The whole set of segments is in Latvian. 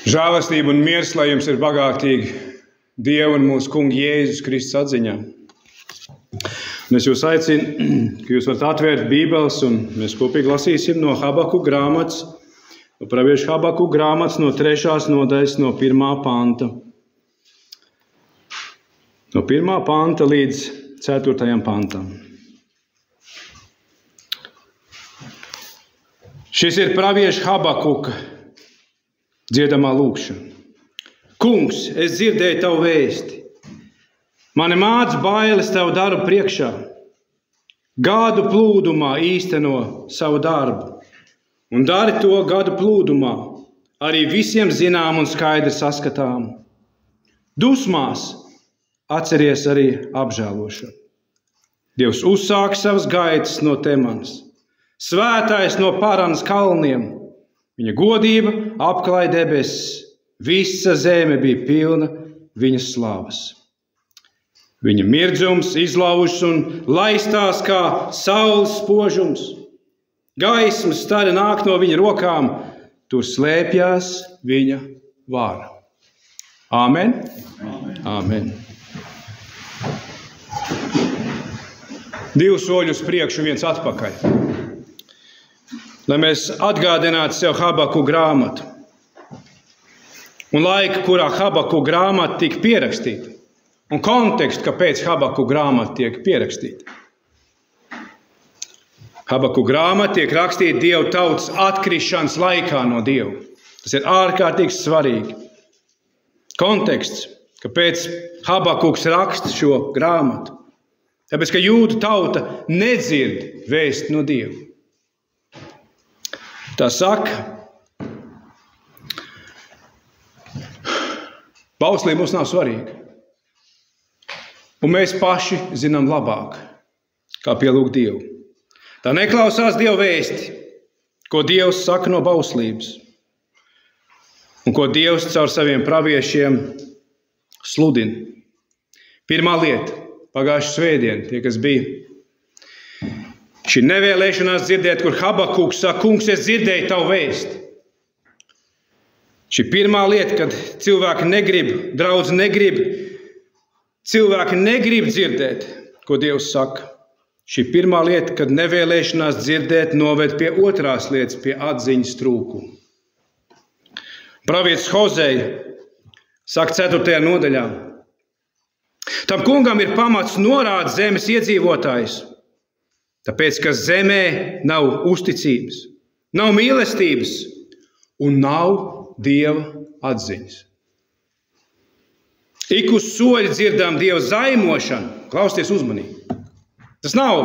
Žēlastība un miers, lai jums ir bagātīgi Dieva un mūsu Kunga Jēzus Kristus atziņā. Un es jūs aicinu, ka jūs varat atvērt Bībeles, un mēs kopīgi lasīsim no Habakuka grāmatas, no pravieša Habakuka grāmatas, no 3. nodaļas, no 1. panta. No 1. panta līdz 4. pantam. Šis ir pravieša Habakuka dziedamā lūkšana. Kungs, es dzirdēju tavu vēsti. Mani māc bailes tavu darbu priekšā. Gadu plūdumā īsteno savu darbu. Un dari to gadu plūdumā, arī visiem zinām un skaidri saskatām. Dusmās atceries arī apžēlošanu. Dievs uzsāk savas gaitas no Temanas. Svētais no Paranas kalniem. Viņa godība apklāja debesis. Visa zeme bija pilna viņas slavas. Viņa mirdzums izlaužas un laistās kā saules spožums. Gaismas stari nāk no viņa rokām, tur slēpjās viņa vara. Āmen? Āmen. 2 soļi uz priekšu, 1 atpakaļ. Lai mēs atgādinātu sev Habakuka grāmatu un laiku, kurā Habakuka grāmata tika pierakstīta, un kontekstu, kāpēc Habakuka grāmata tiek pierakstīta. Habakuka grāmata tiek rakstīta Dieva tautas atkrišanas laikā no Dieva. Tas ir ārkārtīgi svarīgi. Konteksts, kāpēc Habakuks raksta šo grāmatu. Tāpēc, ka jūdu tauta nedzird vēstu no Dieva. Tā saka, bauslība mums nav svarīga. Un mēs paši zinām labāk, kā pielūgt Dievu. Tā neklausās Dieva vēsti, ko Dievs saka no bauslības. Un ko Dievs caur saviem praviešiem sludina. Pirmā lieta, pagājušā svētdiena, tie, kas bija. Šī nevēlēšanās dzirdēt, kur Habakuks saka, kungs, es dzirdēju tavu vēsti. Šī pirmā lieta, kad cilvēki negrib, draudz negrib, cilvēki negrib dzirdēt, ko Dievs saka. Šī pirmā lieta, kad nevēlēšanās dzirdēt, noved pie otrās lietas, pie atziņas trūkuma. Pravietis Hozeja saka 4. nodaļā. Tam kungam ir pamats norāda zemes iedzīvotājus, tāpēc, ka zemē nav uzticības, nav mīlestības un nav Dieva atziņas. Ik uz soļa dzirdām Dieva zaimošanu. Klausieties uzmanīgi. Tas nav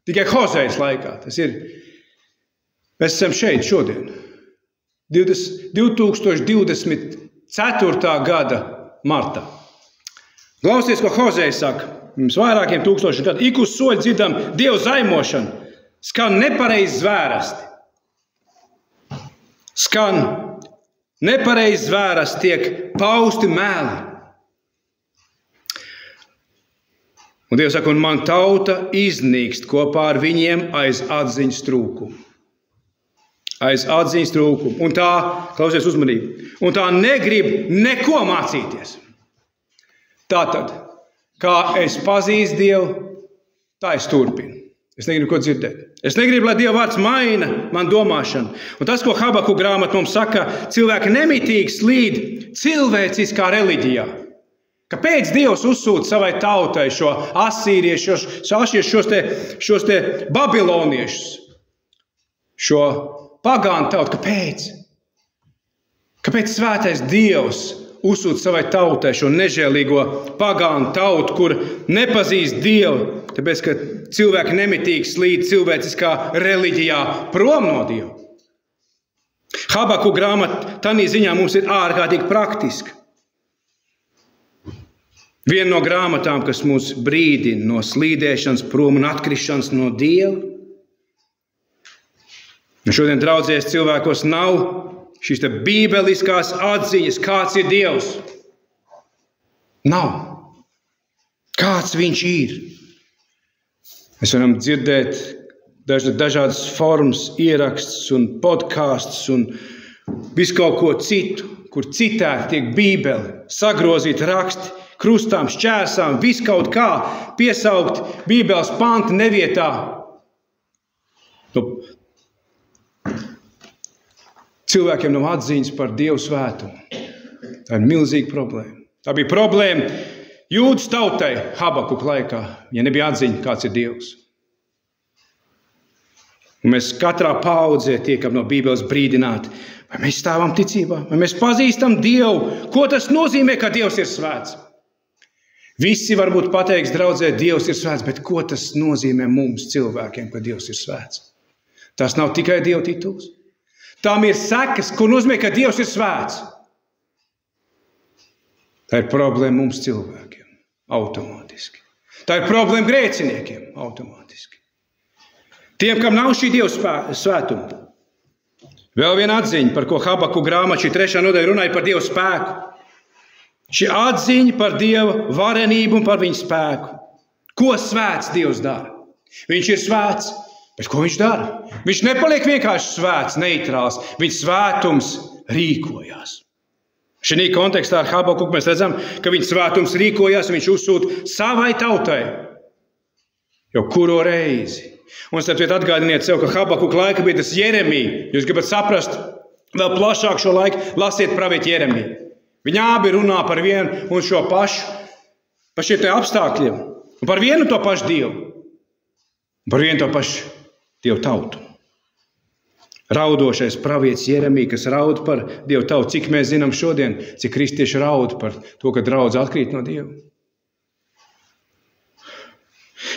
tikai Hozejas laikā. Tas ir, mēs esam šeit šodien. 2024. gada martā. Klausieties, ko Hozeja saka. Mums vairākiem tūkstošiem gadu. Ik uz soļa dzirdām Dieva zaimošanu. Skan nepareizi zvērasti. Skan nepareizi zvērasti, tiek pausti meli. Un Dievs saka, un man tauta iznīkst kopā ar viņiem aiz atziņas trūkumu. Aiz atziņas trūkumu. Un tā, klausies uzmanīgi, un tā negrib neko mācīties. Tātad, kā es pazīstu Dievu, tā es turpinu. Es negribu ko dzirdēt. Es negribu, lai Dieva vārds maina man domāšanu. Un tas, ko Habakuka grāmata mums saka, cilvēki nemitīgi slīd cilvēciskā reliģijā. Kāpēc Dievs uzsūta savai tautai šo asīriešus, šos te babiloniešus, šo pagānu tautu? Kāpēc? Kāpēc svētais Dievs uzsūta savai tautai šo nežēlīgo pagānu tautu, kur nepazīst Dievu? Tāpēc, ka cilvēki nemitīgi slīd cilvēciskā reliģijā prom no Dieva. Habakuka grāmata tādā ziņā mums ir ārkārtīgi praktiska. Viena no grāmatām, kas mūs brīdina no slīdēšanas prom un atkrišanas no Dieva. Un šodien draudzēs cilvēkos nav šīs te bībeliskās atziņas, kāds ir Dievs. Nav. Kāds viņš ir? Mēs varam dzirdēt dažādas formas, ierakstus un podkastus visu kaut ko citu, kur citēti tiek Bībele, sagrozīti raksti, krustām, šķērsām, visu kaut kā piesaukt Bībeles panti nevietā. Cilvēkiem nav atziņas par Dievu svētumu. Tā ir milzīga problēma. Tā bija problēma Jūdas tautai Habakuka laikā, ja nebija atziņa, kāds ir Dievs. Un mēs katrā paudzē tiekam no Bībeles brīdināti, vai mēs stāvam ticībā, vai mēs pazīstam Dievu, ko tas nozīmē, ka Dievs ir svēts. Visi varbūt pateiks, draudzē, Dievs ir svēts, bet ko tas nozīmē mums cilvēkiem, ka Dievs ir svēts? Tas nav tikai Dieva tituls. Tām ir sekas, ko nozīmē, ka Dievs ir svēts. Tā ir problēma mums cilvēkiem, automātiski. Tā ir problēma grēciniekiem, automātiski. Tiem, kam nav šī Dieva svētuma. Vēl viena atziņa, par ko Habakuka grāmata, šī 3. nodaļa runāja par Dieva spēku. Šī atziņa par Dieva varenību un par viņa spēku. Ko svēts Dievs dara? Viņš ir svēts, bet ko viņš dara? Viņš nepaliek vienkārši svēts, neitrāls. Viņa svētums rīkojās. Šī kontekstā ar Habakuku mēs redzam, ka viņa svētums rīkojās un viņš uzsūta savai tautai. Jau kuro reizi. Un starp citu atgādiniet sev, ka Habakuka laika bija tas Jeremija. Jūs gribat saprast vēl plašāk šo laiku, lasiet pravietu Jeremiju. Viņi abi runā par vienu un šo pašu, par šiem apstākļiem, un par vienu to pašu Dievu, un par vienu to pašu Dievu tautu. Raudošais pravietis Jeremija, kas raud par Dievu tautu, cik mēs zinām šodien, cik kristieši raud par to, ka draudz atkrīt no Dieva.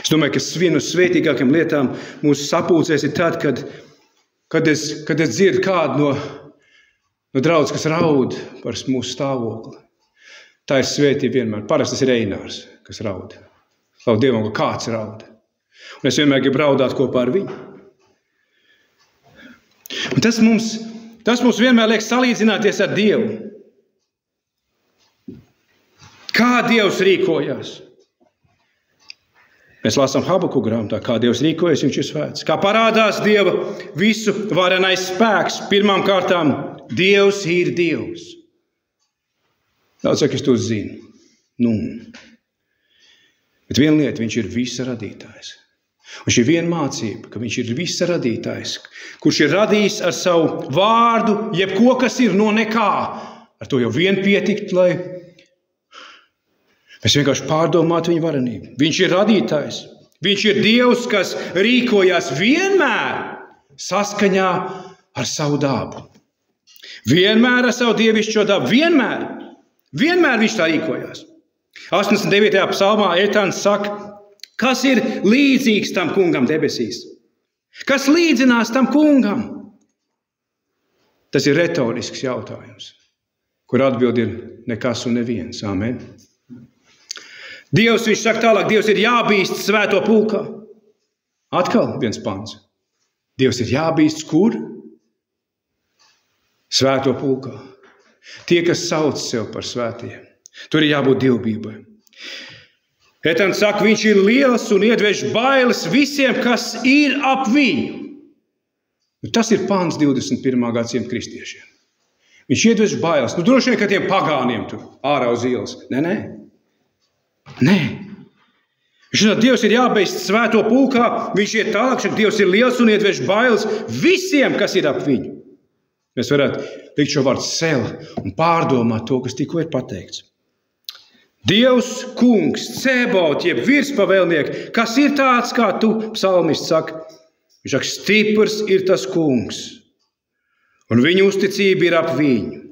Es domāju, ka viena no svētīgākajām lietām mūsu sapulcēs ir tad, kad es dzirdu kādu no draudzes, kas raud par mūsu stāvokli. Tā ir svētība vienmēr. Parasti tas ir Einārs, kas raud. Slavu Dievam, ka kāds raud. Un es vienmēr gribu raudāt kopā ar viņu. Un tas mums vienmēr liek salīdzināties ar Dievu. Kā Dievs rīkojās? Mēs lasām Habakuka grāmatā, kā Dievs rīkojas, viņš ir svēts. Kā parādās Dieva visu varenais spēks. Pirmām kārtām, Dievs ir Dievs. Daudz saka, es to zinu. Bet viena lieta, viņš ir visa radītājs. Un šī viena mācība, ka viņš ir visa radītājs, kurš ir radījis ar savu vārdu, jebko, kas ir no nekā. Ar to jau vien pietikt, lai mēs vienkārši pārdomātu viņa varenību. Viņš ir radītājs. Viņš ir Dievs, kas rīkojās vienmēr saskaņā ar savu dabu. Vienmēr ar savu dievišķo dabu. Vienmēr viņš tā rīkojās. 89. psalmā Etāns saka, kas ir līdzīgs tam kungam debesīs? Kas līdzinās tam kungam? Tas ir retorisks jautājums, kur atbild ir nekas un neviens. Amen. Dievs, viņš saka tālāk, Dievs ir jābīst svēto pulkā. Atkal viens pants. Dievs ir jābīst kur? Svēto pulkā. Tie, kas sauc sev par svētiem. Tur ir jābūt dievbībai. Etāns saka, viņš ir liels un iedvež bailes visiem, kas ir ap viņu. Tas ir pants 21. gadsimta kristiešiem. Viņš iedvež bailes. Droši vien, ka tiem pagāniem tur ārā uz ielas. Nē. Viņš saka, Dievs ir jābeidz svēto pulkā. Viņš iet tālāk, ka Dievs ir liels un iedvež bailes visiem, kas ir ap viņu. Mēs varētu likt šo vārdu sev un pārdomāt to, kas tikko ir pateikts. Dievs, kungs, Cēbaut, jeb virspavēlnieks, kas ir tāds, kā tu, psalmists, saka. Viņš saka, stiprs ir tas kungs, un viņa uzticība ir ap viņu.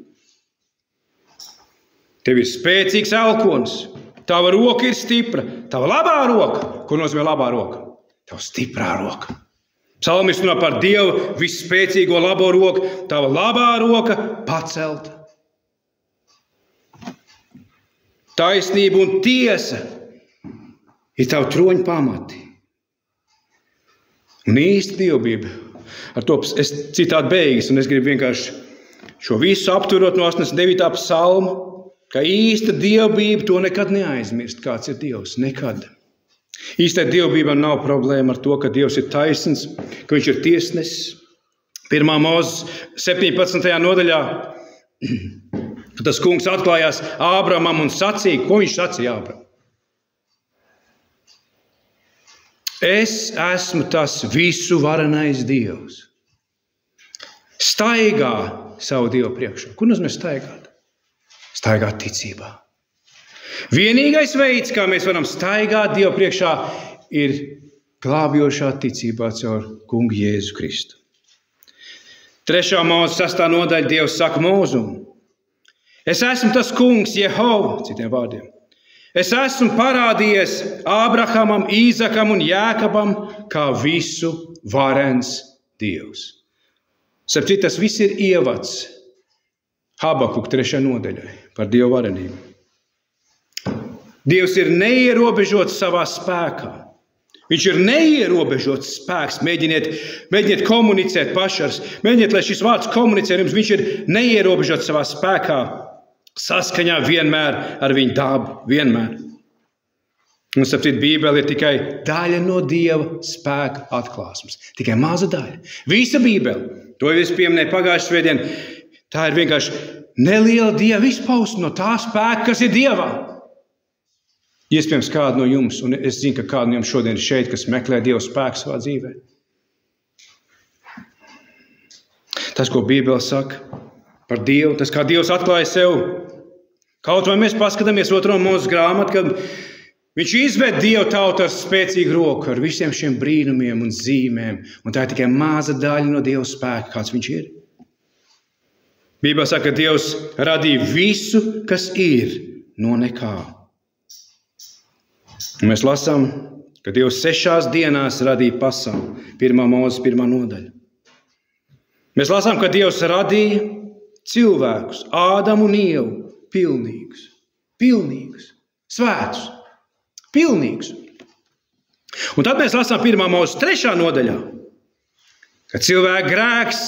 Tev ir spēcīgs elkons, tava roka ir stipra, tava labā roka. Ko nozīmē labā roka? Tava stiprā roka. Psalmists runā par Dievu visspēcīgo labo roku, tava labā roka pacelta. Taisnība un tiesa ir tavu troņu pamati. Un īsta dievbība. Ar to es citātu beigas, un es gribu vienkārši šo visu apturot no 89. psalma, ka īsta dievbība to nekad neaizmirst, kāds ir Dievs. Nekad. Īstai dievbībām nav problēma ar to, ka Dievs ir taisns, ka viņš ir tiesnesis. 1. Mūzes 17. nodaļā, kad tas kungs atklājās Ābramam un sacīja, ko viņš sacīja Ābramam? Es esmu tas visu varenais Dievs. Staigā savu Dievu priekšā. Kur nozīmē staigāt? Staigāt ticībā. Vienīgais veids, kā mēs varam staigāt Dievu priekšā, ir glābjošā ticībā caur kungu Jēzu Kristu. 3. Mūzes 6. nodaļa Dievs saka Mūzum: Es esmu tas kungs Jehova, citiem vārdiem. Es esmu parādījies Ābrahamam, Īzakam un Jēkabam kā visu varens Dievs. Starp citu, tas viss ir ievads Habakuk 3. nodaļai par Dievu varenību. Dievs ir neierobežots savā spēkā. Viņš ir neierobežots spēks. Mēģiniet komunicēt pašars. Mēģiniet, lai šis vārds komunicē jums. Viņš ir neierobežots savā spēkā. Saskaņā vienmēr ar viņu dabu. Vienmēr. Un saprāt, Bībele ir tikai daļa no Dieva spēka atklāsmes. Tikai maza daļa. Visa Bībele. To jau es pieminēju pagājušajā svētdien. Tā ir vienkārši neliela Dieva izpausme no tā spēka, kas ir Dievā. Iespējams, kādu no jums, un es zinu, ka kādu no jums šodien ir šeit, kas meklē Dieva spēku savā dzīvē. Tas, ko Bībele saka par Dievu, tas, kā Dievs atklāja sev. Kaut vai mēs paskatāmies 2. Mūzes grāmatu, kad viņš izved Dievu tautu ar spēcīgu roku, ar visiem šiem brīnumiem un zīmēm, un tā ir tikai maza daļa no Dieva spēka, kāds viņš ir. Bībele saka, ka Dievs radīja visu, kas ir, no nekā. Un mēs lasām, ka Dievs 6 dienās radīja pasauli. 1. Mūzes 1. nodaļa. Mēs lasām, ka Dievs radīja cilvēkus, Ādamu un Ievu, pilnīgus, svētus, pilnīgus. Un tad mēs lasām 1. Mūzes 3. nodaļā, ka cilvēka grēks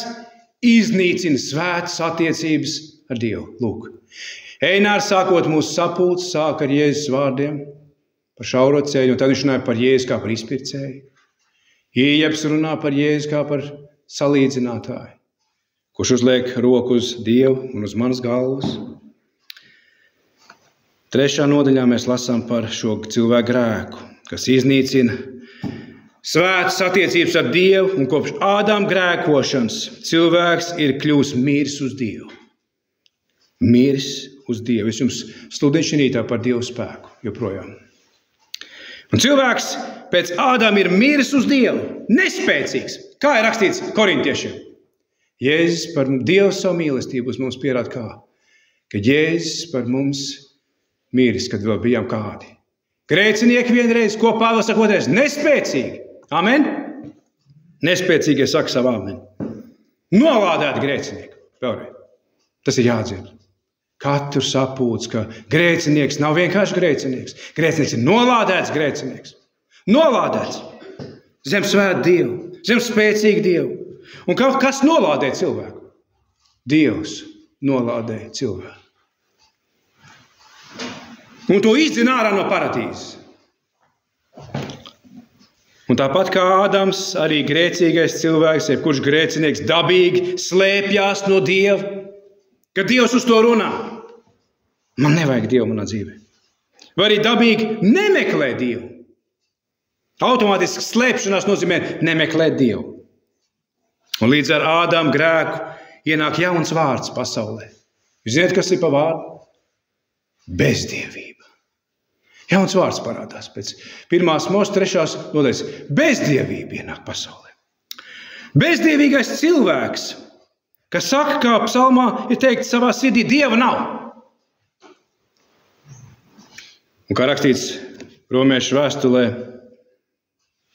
iznīcina svētas attiecības ar Dievu. Lūk, Einārs sākot mūsu sapulci, sāk ar Jēzus vārdiem par šauro ceļu, un tad viņš runāja par Jēzu kā par izpircēju. Iejeps runā par Jēzu kā par salīdzinātāju, kurš uzliek roku uz Dievu un uz manas galvas. 3. nodaļā mēs lasām par šo cilvēku grēku, kas iznīcina svētas attiecības ar Dievu, un kopš Ādama grēkošanas cilvēks ir kļuvis miris uz Dievu. Miris uz Dievu. Es jums sludinu šī rītā par Dievu spēku joprojām. Un cilvēks pēc Ādama ir miris uz Dievu, nespēcīgs. Kā ir rakstīts korintiešiem? Jēzus par Dievu savu mīlestību uz mums pierāda kā? Ka Jēzus par mums miris, kad vēl bijām kādi. Grēcinieki vienreiz, ko Pāvils saka otrais, nespēcīgi. Amen? Nespēcīgi, es saku savu amen. Nolādēti grēcinieki. Vēlreiz. Tas ir jāatzīst. Katru sapulci, ka grēcinieks nav vienkārši grēcinieks. Grēcinieks ir nolādēts grēcinieks. Nolādēts. Zem svētu Dievu. Zem spēcīgu Dievu. Un kas nolādē cilvēku? Dievs nolādē cilvēku. Un to izdzina ārā no paradīzes. Un tāpat kā Ādams, arī grēcīgais cilvēks, jebkurš grēcinieks dabīgi slēpjās no Dieva, kad Dievs uz to runā. Man nevajag Dievu manā dzīvē. Vai arī dabīgi nemeklē Dievu. Automātiski slēpšanās nozīmē nemeklēt Dievu. Un līdz ar Ādama grēku ienāk jauns vārds pasaulē. Jūs zināt, kas ir pa vārdu? Bezdievība. Jauns vārds parādās pēc 1. Mūzes 3. nodaļas. Bezdievība ienāk pasaulē. Bezdievīgais cilvēks, kas saka, kā psalmā ir teikt savā sirdī, Dieva nav. Un kā rakstīts Romiešu vēstulē,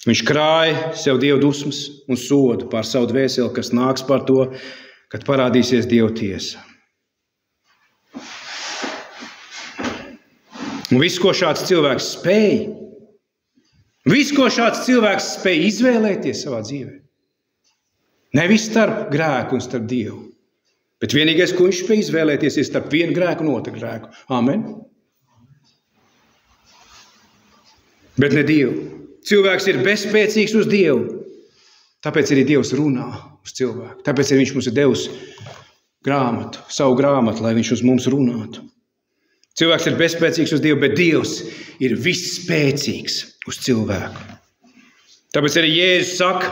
viņš krāja sev Dieva dusmas un sodu pār savu dvēseli, kas nāks par to, kad parādīsies Dieva tiesa. Un viss, ko šāds cilvēks spēj izvēlēties savā dzīvē. Nevis starp grēku un starp Dievu. Bet vienīgais, ko viņš spēj izvēlēties, ir starp vienu grēku un otru grēku. Amen. Bet ne Dievu. Cilvēks ir bezspēcīgs uz Dievu. Tāpēc arī Dievs runā uz cilvēku. Tāpēc arī viņš mums ir devis grāmatu, savu grāmatu, lai viņš uz mums runātu. Cilvēks ir bezspēcīgs uz Dievu, bet Dievs ir visspēcīgs uz cilvēku. Tāpēc arī Jēzus saka,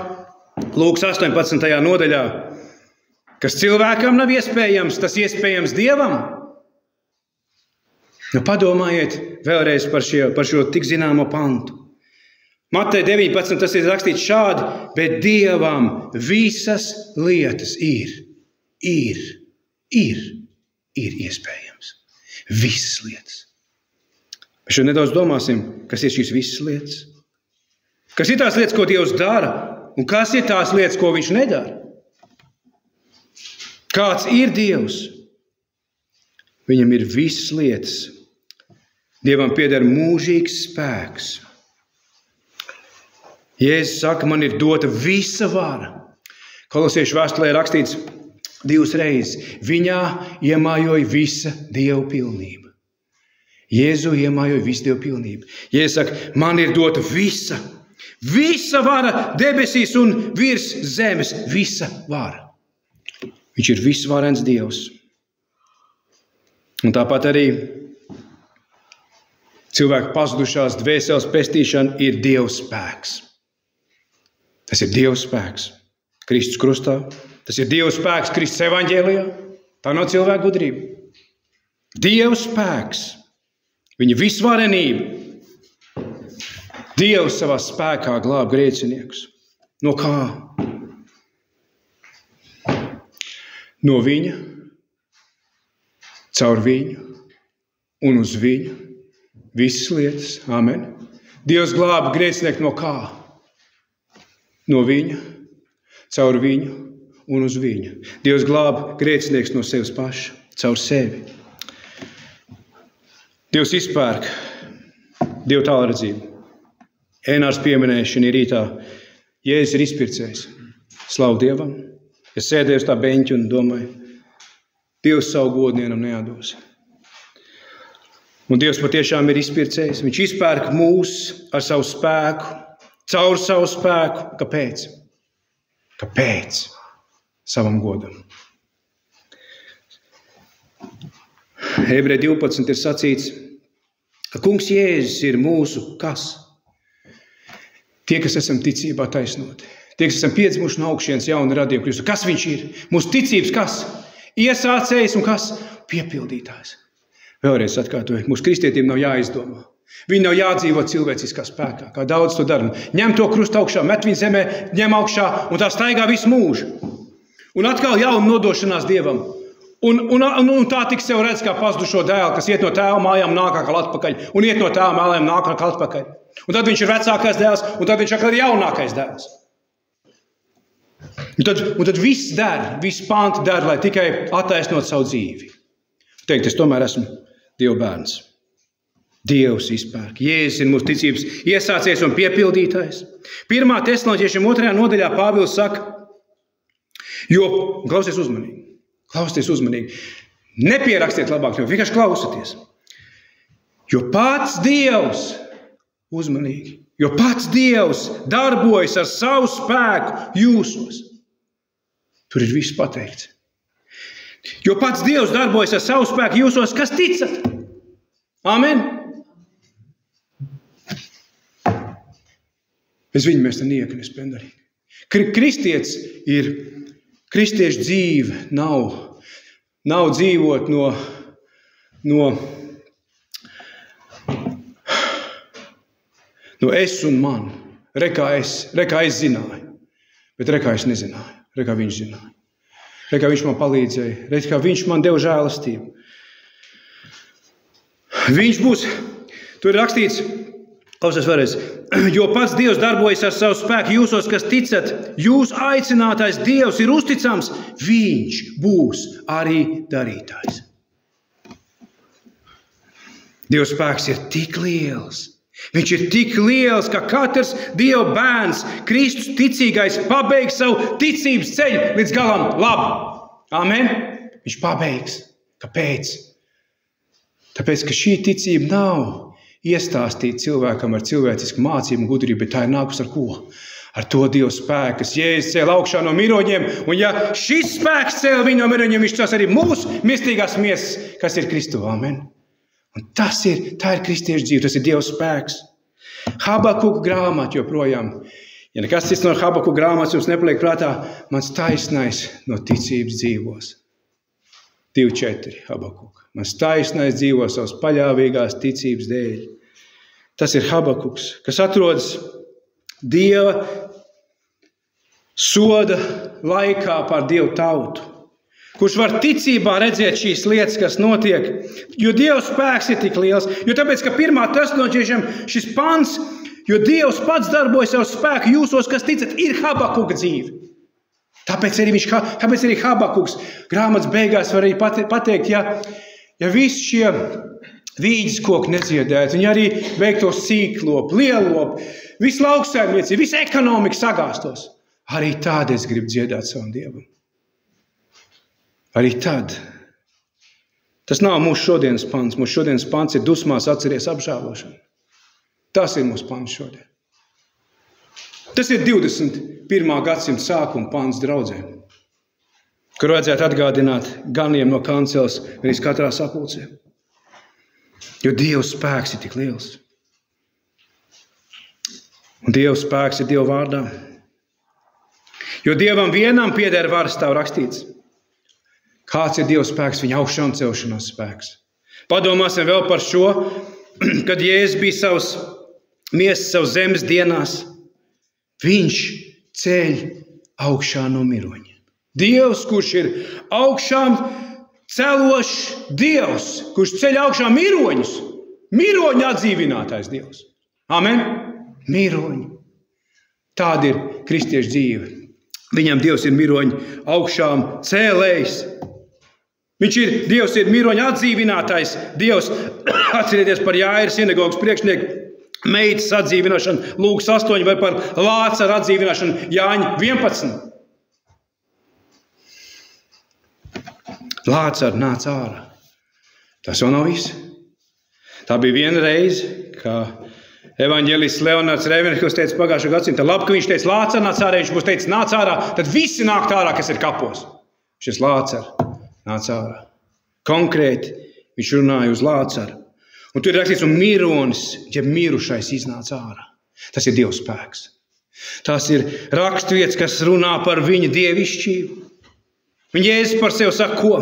Lūkas 18. nodaļā, kas cilvēkam nav iespējams, tas iespējams Dievam. Nu, padomājiet vēlreiz par šo tik zināmo pantu. Mateja 19. tas ir rakstīts šādi, bet Dievam visas lietas ir iespējams. Visas lietas. Mēs šodien nedaudz domāsim, kas ir šīs visas lietas. Kas ir tās lietas, ko Dievs dara, un kas ir tās lietas, ko viņš nedara. Kāds ir Dievs? Viņam ir visas lietas. Dievam pieder mūžīgs spēks. Jēzus saka, man ir dota visa vara. Kolosiešu vēstulē rakstīts 2 reizes. Viņā iemājoja visa Dieva pilnība. Jēzu iemājoja visa Dieva pilnība. Jēzus saka, man ir dota visa vara debesīs un virs zemes. Visa vara. Viņš ir visvarens Dievs. Un tāpat arī cilvēku pazudušās dvēseles pestīšana ir Dieva spēks. Tas ir Dieva spēks Kristus krustā. Tas ir Dieva spēks Kristus evaņģēlijā. Tā nav cilvēka gudrība. Dieva spēks. Viņa visvarenība. Dievs savā spēkā glāb grēciniekus. No kā? No viņa, caur viņu un uz viņu. Visas lietas. Amen. Dievs glāb grēcinieku no kā? No viņa, caur viņu un uz viņu. Dievs glāb grēcinieks no sevis paša, caur sevi. Dievs izpērk Dieva tālredzību. Ēnārs pieminēja šī rītā, Jēzus ir izpircējs. Slavu Dievam. Es sēdēju uz tā beņķa un domāju, Dievs savu godnienam neatdos. Un Dievs patiešām ir izpircējs. Viņš izpērk mūs ar savu spēku, caur savu spēku. Kāpēc? Kāpēc? Savam godam. Ebreju 12 ir sacīts, ka kungs Jēzus ir mūsu kas? Tie, kas esam ticībā taisnoti. Tie, kas esam piedzimuši no augšienes jauni radījumu Kristu. Kas viņš ir? Mūsu ticības kas? Iesācējs un kas? Piepildītājs. Vēlreiz atkārtoju, mūsu kristietīm nav jāizdomā. Viņi nav jādzīvo cilvēciskā spēkā, kā daudz to dara. Ņem to krustu augšā, met viņu zemē, ņem augšā un tā staigā visu mūžu. Un atkal jauna nodošanās Dievam. Un tā tik sev redz kā pazudušo dēlu, kas iet no tēva mājām, nāk atkal atpakaļ. Un iet no tēva mājām, nāk atkal atpakaļ. Un tad viņš ir vecākais dēls, un tad viņš atkal ir jaunākais dēls. Un tad viss der, viss panti der, lai tikai attaisnot savu dzīvi. Teikt, es tomēr esmu Dieva bērns. Dievs izpērk. Jēzus ir mūsu ticības iesācies un piepildītājs. 1. Tesaloniķiešiem 2. nodaļā Pāvils saka, jo, klausieties uzmanīgi, nepierakstiet labāk, vienkārši klausieties. Jo pats Dievs, uzmanīgi, jo pats Dievs darbojas ar savu spēku jūsos. Tur ir viss pateikts. Jo pats Dievs darbojas ar savu spēku jūsos, kas ticat. Amen. Bez viņa mēs neko nespējam darīt. Kristiešu dzīve nav dzīvot no es un man. Rekā es zināju, bet rekā es nezināju. Rekā viņš zināja. Rekā viņš man palīdzēja. Rekā viņš man deva žēlastību. Viņš būs, tur ir rakstīts, klausies vēlreiz, jo pats Dievs darbojas ar savu spēku jūsos, kas ticat, jūs aicinātais Dievs ir uzticams, viņš būs arī darītājs. Dieva spēks ir tik liels. Viņš ir tik liels, ka katrs Dieva bērns, Kristus ticīgais, pabeigs savu ticības ceļu līdz galam labi. Amen? Viņš pabeigs. Kāpēc? Tāpēc, ka šī ticība nav iestāstīta cilvēkam ar cilvēcisku mācību un gudrību, bet tā ir nākus ar ko? ar to Dieva spēku, kas Jēzus cēla augšā no miroņiem. Un ja šis spēks cēla viņu no miroņiem, viņš cels arī mūsu mirstīgās miesas, kas ir Kristu. Amen. Un tā ir kristiešu dzīve, tas ir Dieva spēks. Habakuka grāmata joprojām. Ja nekas cits no Habakuka grāmatas jums nepaliek prātā, mans taisnais no ticības dzīvos. 2,4 Habakuka. Mans taisnais dzīvo savas paļāvīgās ticības dēļ. Tas ir Habakuks, kas atrodas Dieva soda laikā par Dievu tautu, kurš var ticībā redzēt šīs lietas, kas notiek, jo Dieva spēks ir tik liels, jo tāpēc, ka 1. Tesaloņiešiem šis pants, jo Dievs pats darbojas savu spēku jūsos, kas ticat, ir Habakuka dzīve. Tāpēc arī Habakuks grāmatas beigās var arī pateikt, ja visi šie vīģes koki neziedētu, viņi arī veiktos sīklopu, lielopu, visu lauksaimniecību, visu ekonomiku sagāstos. Arī tād es gribu dziedāt savam Dievam. Arī tad. Tas nav mūsu šodienas pants. Mūsu šodienas pants ir dusmās atceries apžēlošanu. Tas ir mūsu pants šodien. Tas ir 21. gadsimta sākuma pants draudzēm, kur vajadzētu atgādināt ganiem no kanceles arī katrā sapulcē. Jo Dieva spēks ir tik liels. Un Dieva spēks ir Dieva vārdā. Jo Dievam vienam pieder varas, tā rakstīts. Kāds ir Dieva spēks? Viņa augšām celšanās spēks. Padomāsim vēl par šo, kad Jēzus bija savas miesas, savas zemes dienās. Viņš ceļ augšā no miroņiem. Dievs, kurš ir augšām celošs Dievs, kurš ceļ augšā miroņus. Miroņu atdzīvinātais Dievs. Amen. Miroņi. Tāda ir kristiešu dzīve. Viņam Dievs ir miroņu augšām cēlējs. Dievs ir miroņu atdzīvinātais Dievs. Atcerieties par Jāira sinagogas priekšnieku meitas atdzīvināšanu, Lūkas 8, vai par Lācaru atdzīvināšanu, Jāņa 11. Lācaru nāca ārā. Tas vēl nav viss. Tā bija viena reize, ka evaņģelists Leonards Revenekos teica pagājušā gadsimta, labi, ka viņš teica Lācaru nāc ārā, viņš būs teicis nāc ārā, tad visi nāk ārā, kas ir kapos. Šis Lācaru nāc ārā. Konkrēti viņš runāja uz Lācaru. Un tur ir rakstīts, un mironis, ja mirušais iznāca ārā. Tas ir Dieva spēks. Tas ir raksturvietas, kas runā par viņa dievišķību. Un Jēzus par sevi saka, ko?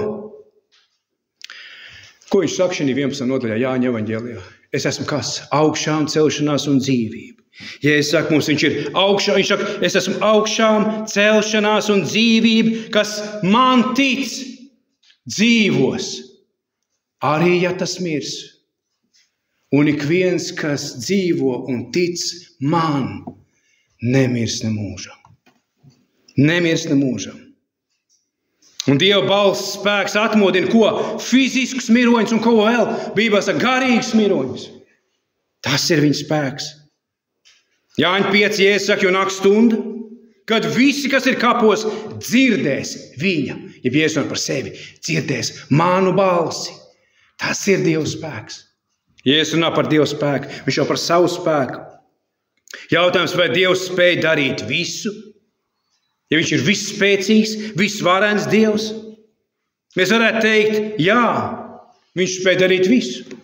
Ko viņš saka šajā 11. nodaļā Jāņa evaņģēlijā? Es esmu kas? Augšām celšanās un dzīvība. Jēzus saka mums, viņš ir augšā, viņš saka, es esmu augšām celšanās un dzīvība, kas man tic, dzīvos. Arī, ja tas mirs. Un ik viens, kas dzīvo un tic man, nemirs ne mūžam. Nemirs ne mūžam. Un Dieva balss spēks atmodina ko? Fiziskus miroņus un ko vēl? Bībelē saka garīgus miroņus. Tas ir viņa spēks. Jāņa 5, Jēzus saka, jo nāk stunda, kad visi, kas ir kapos, dzirdēs viņa, ja Jēzus runā par sevi, dzirdēs manu balsi. Tas ir Dieva spēks. Jēzus runā par Dieva spēku, viņš jau par savu spēku. Jautājums, vai Dievs spēj darīt visu? Ja viņš ir visspēcīgs, visvarens Dievs, mēs varētu teikt, jā, viņš spēj darīt visu.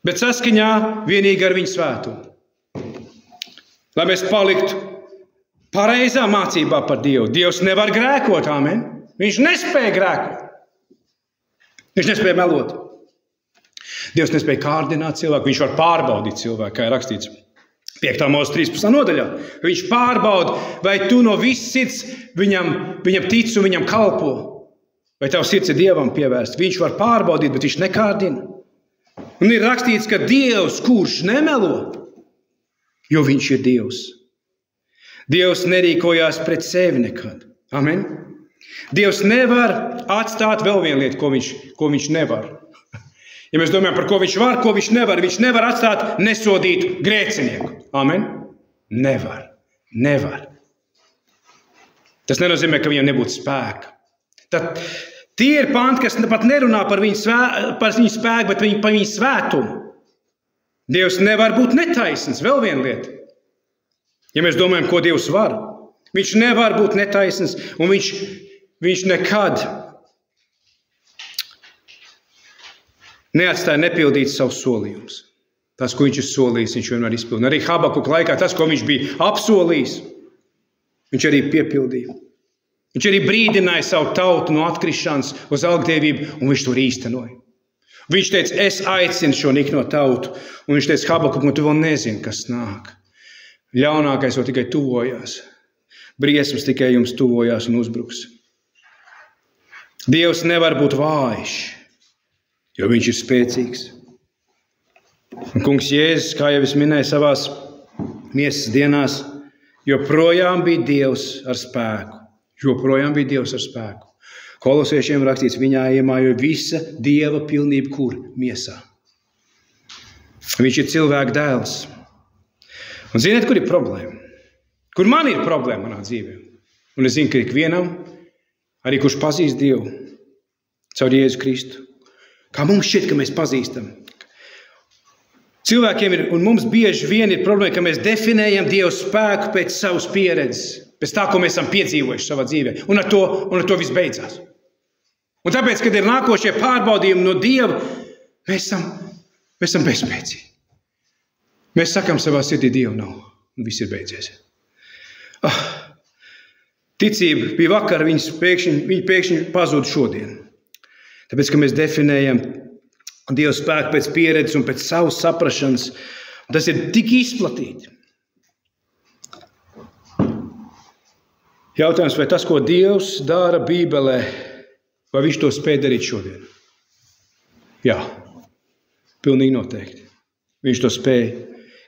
Bet saskaņā vienīgi ar viņu svētumu. Lai mēs paliktu pareizā mācībā par Dievu. Dievs nevar grēkot, amen. Viņš nespēja grēkot. Viņš nespēja melot. Dievs nespēja kārdināt cilvēku, viņš var pārbaudīt cilvēku, kā ir rakstīts 5. Mūzes 13. nodaļā. Viņš pārbauda, vai tu no visas sirds viņam tic un viņam kalpo. Vai tavs sirds ir Dievam pievērsta. Viņš var pārbaudīt, bet viņš nekārdina. Un ir rakstīts, ka Dievs, kurš nemelo, jo viņš ir Dievs. Dievs nerīkojās pret sevi nekad. Amen. Dievs nevar atstāt vēl vienu lietu, ko viņš nevar. Ja mēs domājam par ko viņš var, viņš nevar atstāt nesodītu grēcinieku. Amen? Nevar. Tas nenozīmē, ka viņam nebūtu spēka. Tad tie ir panti, kas pat nerunā par viņu spēku, bet par viņu svētumu. Dievs nevar būt netaisns. Vēl viena lieta. Ja mēs domājam, ko Dievs var, viņš nevar būt netaisns, un viņš nekad neatstāja nepildīt savus solījumus. Tas, ko viņš ir solījis, viņš vienmēr izpildīja. Arī Habakuka laikā tas, ko viņš bija apsolījis, viņš arī piepildīja. Viņš arī brīdināja savu tautu no atkrišanas uz algdievību, un viņš to īstenoja. Viņš teica, es aicinu šo nikno tautu, un viņš teica, Habakuk, tu vēl nezini, kas nāk. Ļaunākais vēl tikai tuvojās. Briesmas tikai jums tuvojās un uzbruks. Dievs nevar būt vājš, jo viņš ir spēcīgs. Un kungs Jēzus, kā jau es minēju savās miesas dienās, joprojām bija Dievs ar spēku. Joprojām bija Dievs ar spēku. Kolosiešiem rakstīts, viņā iemājoja visa Dieva pilnība, kur? Miesā. Viņš ir cilvēka dēls. Un ziniet, kur ir problēma? Kur man ir problēma manā dzīvē? Un es zinu, ka ikvienam, arī kurš pazīst Dievu, caur Jēzu Kristu. Kā mums šķiet, ka mēs pazīstam. Cilvēkiem ir, un mums bieži vien ir problēma, ka mēs definējam Dievu spēku pēc savas pieredzes, pēc tā, ko mēs esam piedzīvojuši savā dzīvē. Un ar to viss beidzās. Un tāpēc, kad ir nākošie pārbaudījumi no Dieva, mēs esam bezspēcīgi. Mēs sakam savā sirdī, Dievu nav, un viss ir beidzies. Ticība bija vakar, viņa pēkšņi pazūd šodien. Tāpēc, ka mēs definējam Dieva spēku pēc pieredzes un pēc savas saprašanas, tas ir tik izplatīti. Jautājums, vai tas, ko Dievs dara Bībelē, vai viņš to spēj darīt šodien? Jā, pilnīgi noteikti. Viņš to spēj.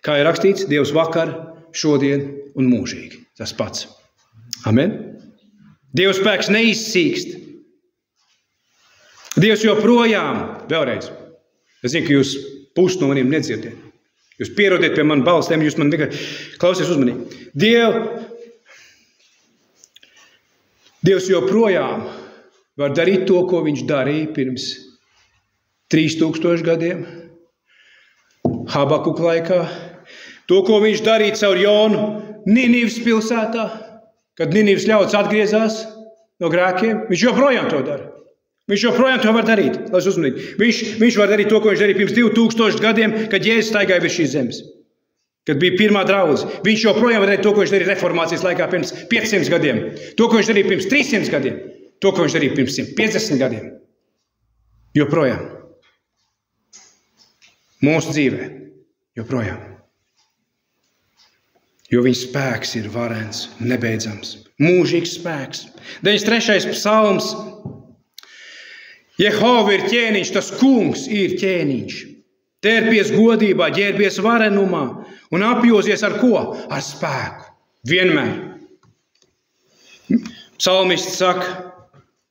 Kā ir rakstīts, Dievs vakar, šodien un mūžīgi. Tas pats. Amen. Dieva spēks neizsīkst. Dievs joprojām, vēlreiz, es zinu, ka jūs pusi no maniem nedzirdiet. Jūs pierodiet pie man balstiem, jūs man vienkārši klausies uzmanīgi. Dievs joprojām var darīt to, ko viņš darīja pirms 3000 gadiem, Habakuka laikā, to, ko viņš darīja caur Jonu Ninivas pilsētā, kad Ninivas ļauds atgriezās no grēkiem, viņš joprojām to dara. Viņš joprojām to var darīt. Viņš var darīt to, ko viņš darīja pirms 2000 gadiem, kad Jēzus staigāja virs šīs zemes. Kad bija pirmā draudze. Viņš joprojām var darīt to, ko viņš darīja reformācijas laikā pirms 500 gadiem. To, ko viņš darīja pirms 300 gadiem. To, ko viņš darīja pirms 150 gadiem. Joprojām. Mūsu dzīvē. Joprojām. Jo viņa spēks ir varens, nebeidzams. Mūžīgs spēks. 93. psalms. Jehova ir ķēniņš, tas kungs ir ķēniņš. Tērpies godībā, ģērbies varenumā un apjozies ar ko? Ar spēku. Vienmēr. Psalmists saka,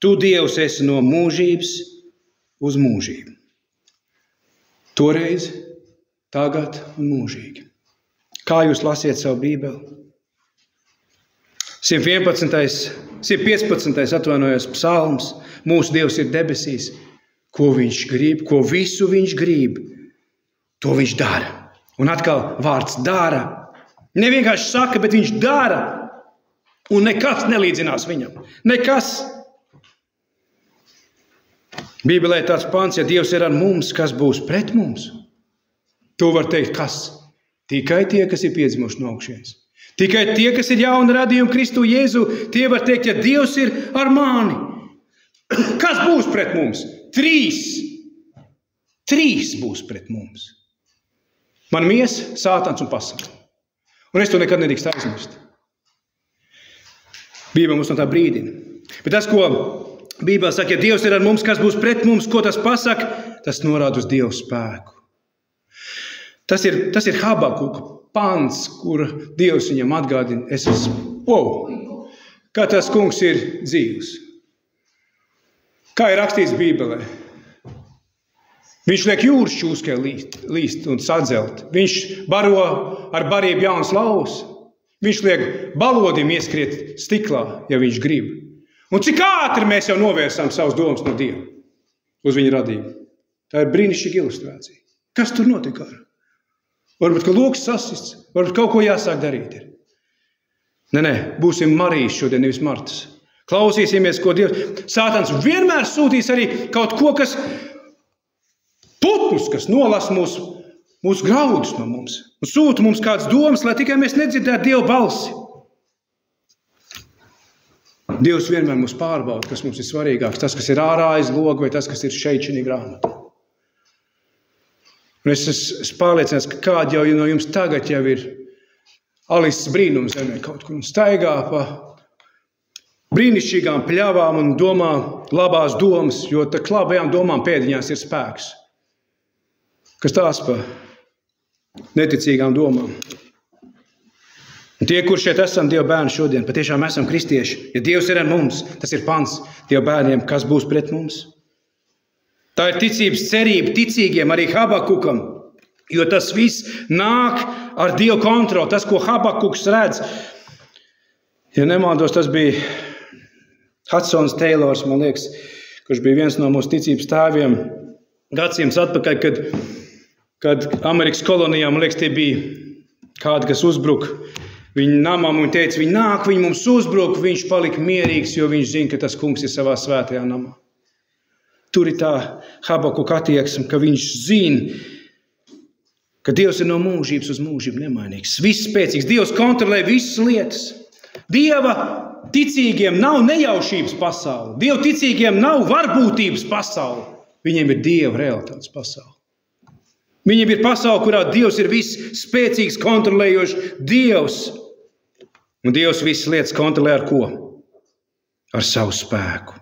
tu Dievs esi no mūžības uz mūžību. Toreiz, tagad un mūžīgi. Kā jūs lasiet savu Bībeli? 115. atvainojos psalms. Mūsu Dievs ir debesīs. Ko viņš grib, ko visu viņš grib, to viņš dara. Un atkal vārds dara. Ne vienkārši saka, bet viņš dara. Un nekas nelīdzinās viņam. Nekas. Bībelē tāds pants, ja Dievs ir ar mums, kas būs pret mums? To var teikt, kas? Tikai tie, kas ir piedzimuši no augšienes. Tikai tie, kas ir jauni radījumi Kristu Jēzu, tie var teikt, ja Dievs ir ar mani. Kas būs pret mums? 3 būs pret mums. Man miesa, sātans un pasaule. Un es to nekad nedrīkst aizmirst. Bībele mums no tā brīdina. Bet tas, ko Bībele saka, ja Dievs ir ar mums, kas būs pret mums, ko tas pasaka? Tas norāda uz Dievu spēku. Tas ir Habakuka pants, kur Dievs viņam atgādina. Es esmu, kā tas kungs ir dzīvs. Kā ir rakstīts Bībelē? Viņš liek jūras čūskē līst un sadzelt. Viņš baro ar barību jaunas lauvas. Viņš liek balodim ieskriet stiklā, ja viņš grib. Un cik ātri mēs jau novērsām savus domas no Dieva uz viņa radību. Tā ir brīnišķīga ilustrācija. Kas tur notika? Varbūt, ka loks sasists, varbūt kaut ko jāsāk darīt ir. Nē, būsim Marijas šodien, nevis Martas. Klausīsimies, ko Dievs. Sātans vienmēr sūtīs arī kaut ko, kas putnus, kas nolas mūsu graudus no mums. Un sūta mums kādas domas, lai tikai mēs nedzirdētu Dieva balsi. Dievs vienmēr mūs pārbauda, kas mums ir svarīgāks. Tas, kas ir ārā aiz loga, vai tas, kas ir šeit šī grāmatā. Un es esmu pārliecināts, ka kādi jau no jums tagad jau ir Alises brīnums zemē kaut kur un staigā pa brīnišķīgām pļavām un domā labās domas, jo tā labajām domām pēdiņās ir spēks. Kas tās pa neticīgām domām? Un tie, kur šeit esam Dieva bērni šodien, patiešām esam kristieši. Ja Dievs ir ar mums, tas ir pants Dieva bērniem, kas būs pret mums. Tā ir ticības cerība ticīgiem, arī Habakukam, jo tas viss nāk ar Dievu kontroli. Tas, ko Habakuks redz, ja nemaldos, tas bija Hudsons Taylors, man liekas, kurš bija viens no mūsu ticības tēviem gadsimts atpakaļ, kad Amerikas kolonijā, man liekas, tie bija kādi, kas uzbruk viņa namam un teica, viņi nāk, viņi mums uzbruk, viņš palika mierīgs, jo viņš zina, ka tas kungs ir savā svētajā namā. Tur ir tā Habakuka attieksme, ka viņš zina, ka Dievs ir no mūžības uz mūžību nemainīgs. Viss spēcīgs. Dievs kontrolē visas lietas. Dieva ticīgiem nav nejaušības pasaule. Dieva ticīgiem nav varbūtības pasaule. Viņiem ir Dieva realitātes pasaule. Viņiem ir pasaule, kurā Dievs ir viss spēcīgs, kontrolējošs Dievs. Un Dievs visas lietas kontrolē ar ko? Ar savu spēku.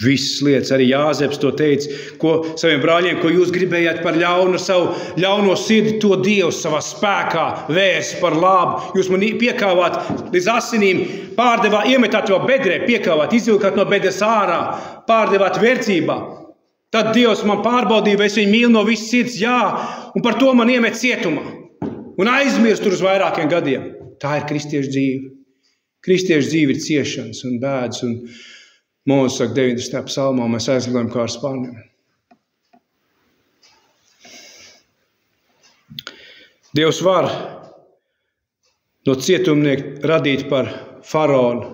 Visas lietas, arī Jāzeps to teica, ko saviem brāļiem, ko jūs gribējāt par ļaunu, savu ļauno sirdi, to Dievs savā spēkā vērs par labu. Jūs man piekāvāt līdz asinīm, iemetāt to bedrē, piekāvāt, izvilkāt no bedres ārā, pārdevāt verdzībā. Tad Dievs man pārbaudīja, vai es viņu mīlu no visas sirds, jā, un par to man iemet cietumā. Un aizmirst tur uz vairākiem gadiem. Tā ir kristiešu dzīve. Kristiešu dzīve ir ciešanas un bēdas, un Mūzes saka 90. psalmā, mēs aizlidojam kā ar spārniem. Dievs var no cietumnieka radīt par faraonu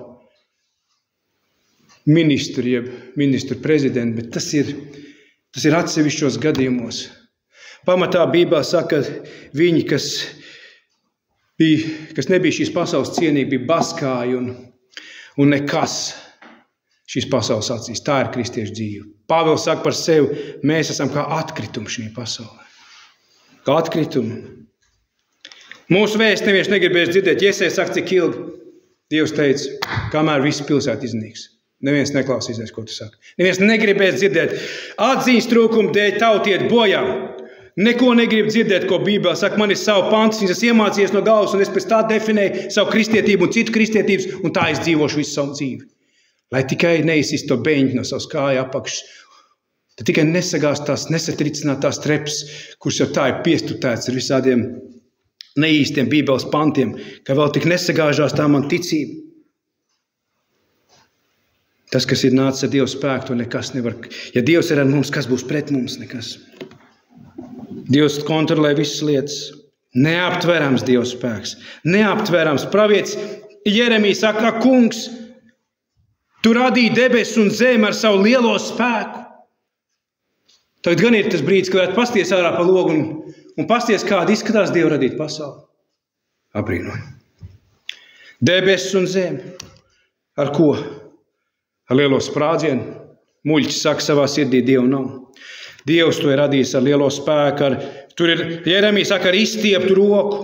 ministru prezidentu, bet tas ir atsevišķos gadījumos. Pamatā Bībelē saka, ka viņi, kas nebija šīs pasaules cienīgi, bija baskāji un nekas. Šīs pasaules acīs. Tā ir kristiešu dzīve. Pāvils saka par sevi, mēs esam kā atkritumi šī pasaulē. Kā atkritumi. Mūsu vēsts neviens negribēs dzirdēt. Jesēja saka, cik ilgi. Dievs teica, kamēr visi pilsēta iznīks. Neviens neklausīsies, ko tu saki. Neviens negribēs dzirdēt. Atziņas trūkuma dēļ tautiet bojā. Neko negrib dzirdēt, ko Bībelē saka. Man ir savu pantus, viņas iemācījies no galvas, un es pēc tā definēju savu kristietību un citu kristietības, un tā es dzīvošu visu savu dzīvi. Lai tikai neizsist to beņķi no savas kāja apakšas, tad tikai nesagās tās nesatricinātās trepas, kuras jau tā ir piestutēts ar visādiem neīstiem Bībeles pantiem, ka vēl tik nesagāžās tā man ticība. Tas, kas ir nācis ar Dieva spēku, to nekas nevar. Ja Dievs ir ar mums, kas būs pret mums? Nekas. Dievs kontrolē visas lietas. Neaptverams Dieva spēks. Neaptverams. Pravietis Jeremijs saka, kungs, tu radīji debesis un zemi ar savu lielo spēku. Tagad gan ir tas brīdis, kad varētu pasties ārā pa logu un pasties, kāda izskatās Dieva radīta pasaule. Abrīnoju. Debesis un zemi. Ar ko? Ar lielo sprādzienu. Muļķis saka savā sirdī, Dievu nav. Dievs to ir radījis ar lielo spēku. Tur ir, Jeremijs saka, ar izstieptu roku.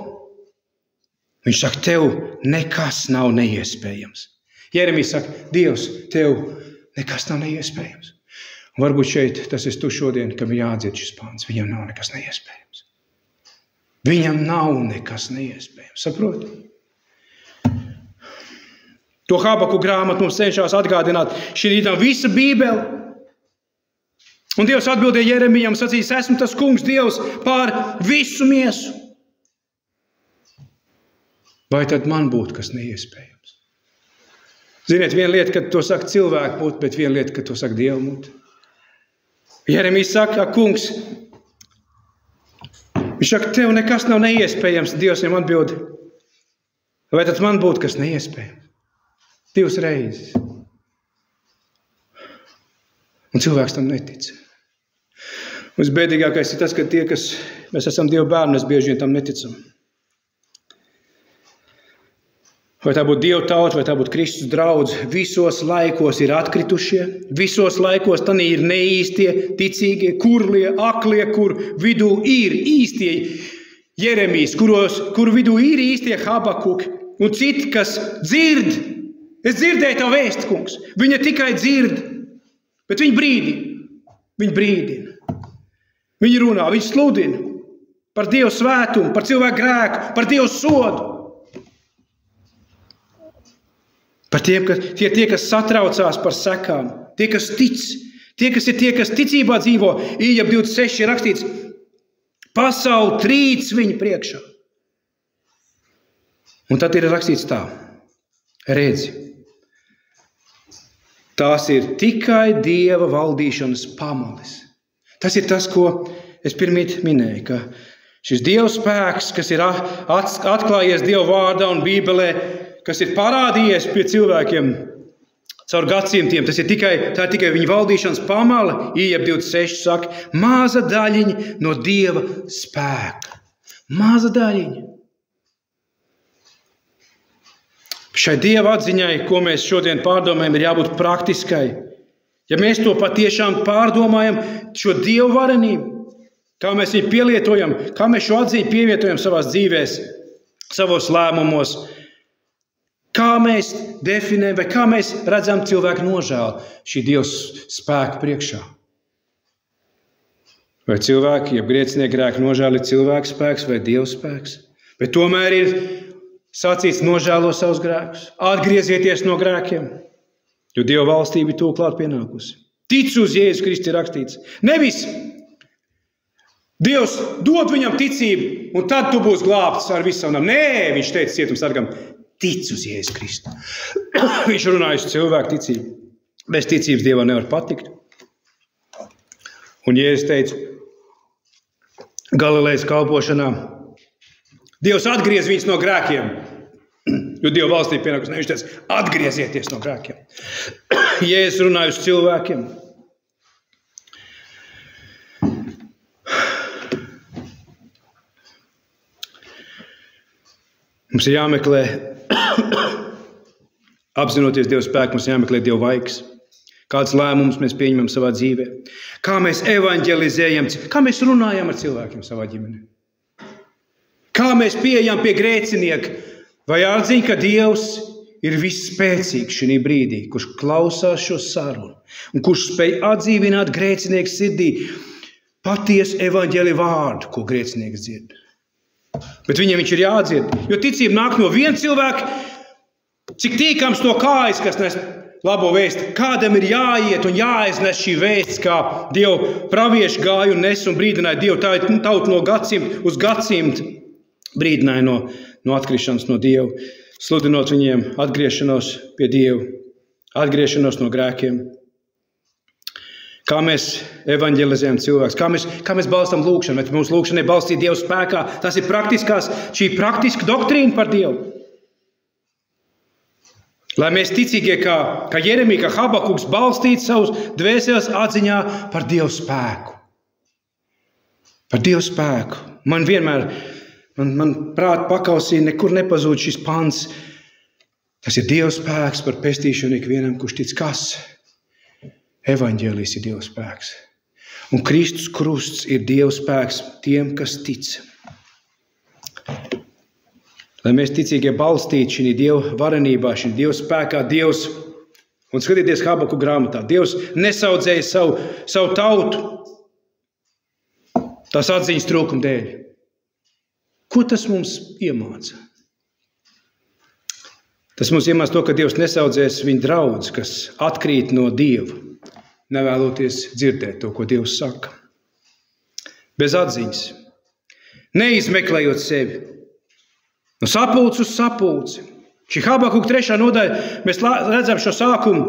Viņš saka, tev nekas nav neiespējams. Jeremijs saka, Dievs, tev nekas nav neiespējams. Un varbūt šeit tas ir tu šodien, kam jāatdzied šis pāns. Viņam nav nekas neiespējams. Viņam nav nekas neiespējams. Saproti? To Habakuka grāmatu mums cenšas atgādināt šī rītā visa Bībele. Un Dievs atbildēja Jeremijam, sacīs, esmu tas kungs Dievs pār visu miesu. Vai tad man būtu kas neiespējams? Ziniet, viena lieta, kad to saka cilvēku mut, bet viena lieta, kad to saka Dieva mut. Jeremijs saka, kungs, viņš saka, tev nekas nav neiespējams. Dievs viņam atbild, Vai tad man būtu kas neiespējams? 2 reizes. Un cilvēks tam netic. Un visbēdīgākais ir tas, ka tie, kas mēs esam Dieva bērni, mēs bieži vien tam neticam. Vai tā būtu Dieva tauta, vai tā būtu Kristus draudz, visos laikos ir atkritušie, visos laikos tani ir neīstie, ticīgie, kurlie, aklie, kur vidū ir īstie Jeremijs, kur vidū ir īstie Habakuki, un citi, kas dzird. Es dzirdēju tavu vēsti, kungs. Viņa tikai dzird, bet viņa brīdina. Viņi runā, viņi sludina par Dievu svētumu, par cilvēku grēku, par Dievu sodu. Par tie, kas satraucās par sekām, tie, kas tic, tie, kas ticībā dzīvo. Ījab 26 ir rakstīts, pasauli trīc viņa priekšā. Un tad ir rakstīts tā, redzi, tās ir tikai Dieva valdīšanas pamalis. Tas ir tas, ko es pirmīt minēju, ka šis Dieva spēks, kas ir atklājies Dieva vārdā un Bībelē, kas ir parādījies pie cilvēkiem caur gadsimtiem, tā ir tikai viņa valdīšanas pamala. Ījab 26 saka, maza daļiņa no Dieva spēka. Maza daļiņa. Šai Dieva atziņai, ko mēs šodien pārdomājam, ir jābūt praktiskai. Ja mēs to patiešām pārdomājam, šo Dievu varenību, kā mēs viņu pielietojam, kā mēs šo atziņu pievietojam savās dzīvēs, savos lēmumos, kā mēs definējam vai kā mēs redzam cilvēku nožēlu šī Dieva spēka priekšā. Vai cilvēki, ja grēcinieki grēka nožēla ir cilvēka spēks vai Dieva spēks? Bet tomēr ir sacīts nožēlo savus grēkus, atgriezieties no grēkiem, jo Dieva valstība ir tuvu klāt pienākusi. Tic uz Jēzu Kristu ir rakstīts. Nevis Dievs dod viņam ticību, un tad tu būsi glābts ar visu savu. Nē, viņš teica cietumsargam, tic uz Jēzu Kristu. Viņš runāja uz cilvēku ticību. Bez ticības Dievam nevar patikt. Un Jēzus teica Galilejas kalpošanā, Dievs atgriez viņus no grēkiem, jo Dieva valstība pienākusi. Viņš teica, atgriezieties no grēkiem. Jēzus runāja uz cilvēkiem. Mums ir jāmeklē, apzinoties Dieva spēku, mums jāmeklē Dieva vaigs. Kāds lēmums mēs pieņemam savā dzīvē. Kā mēs evanģelizējam, kā mēs runājam ar cilvēkiem savā ģimenē. Kā mēs pieejam pie grēcinieka, vai atziņa, ka Dievs ir visspēcīgs šī brīdī, kurš klausās šo sarunu un kurš spēj atdzīvināt grēcinieku sirdī patiesu evaņģēli vārdu, ko grēcinieks dzird. Bet viņam viņš ir jādzird, jo ticība nāk no viena cilvēka, cik tīkams to kājas, kas nes labo vēsti. Kādam ir jāiet un jāiznes šī vēsts, kā Dieva pravieši gāja un nes un brīdināja Dievu tautu no gadsimta uz gadsimtu. Brīdināja no atkrišanas no Dieva, sludinot viņiem atgriešanos pie Dieva, atgriešanos no grēkiem. Kā mēs evanģelizējam cilvēkus, kā mēs balstam lūgšanu, bet mūsu lūgšana ir balstīta Dieva spēkā. Tas ir šī praktiska doktrīna par Dievu. Lai mēs ticīgie, kā Jeremija, kā Habakuks, balstītu savus dvēseles atziņā par Dieva spēku. Par Dieva spēku. Man vienmēr, man prāta pakausī nekur nepazūd šis pants. Tas ir Dieva spēks par pestīšanu ikvienam, kurš tic kas. Evaņģēlijs ir Dieva spēks. Un Kristus krusts ir Dieva spēks tiem, kas tic. Lai mēs ticīgie balstītu šī Dieva varenībā, šī Dieva spēkā, Dievs, un skatieties Habakuka grāmatā, Dievs nesaudzēja savu tautu tās atziņas trūkuma dēļ. Ko tas mums iemāca? Tas mums iemāca to, ka Dievs nesaudzēs viņa draudz, kas atkrīt no Dieva, nevēloties dzirdēt to, ko Dievs saka. Bez atziņas, neizmeklējot sevi, no sapulces uz sapulci. Šī Habakuka 3. nodaļa, mēs redzam šo sākumu.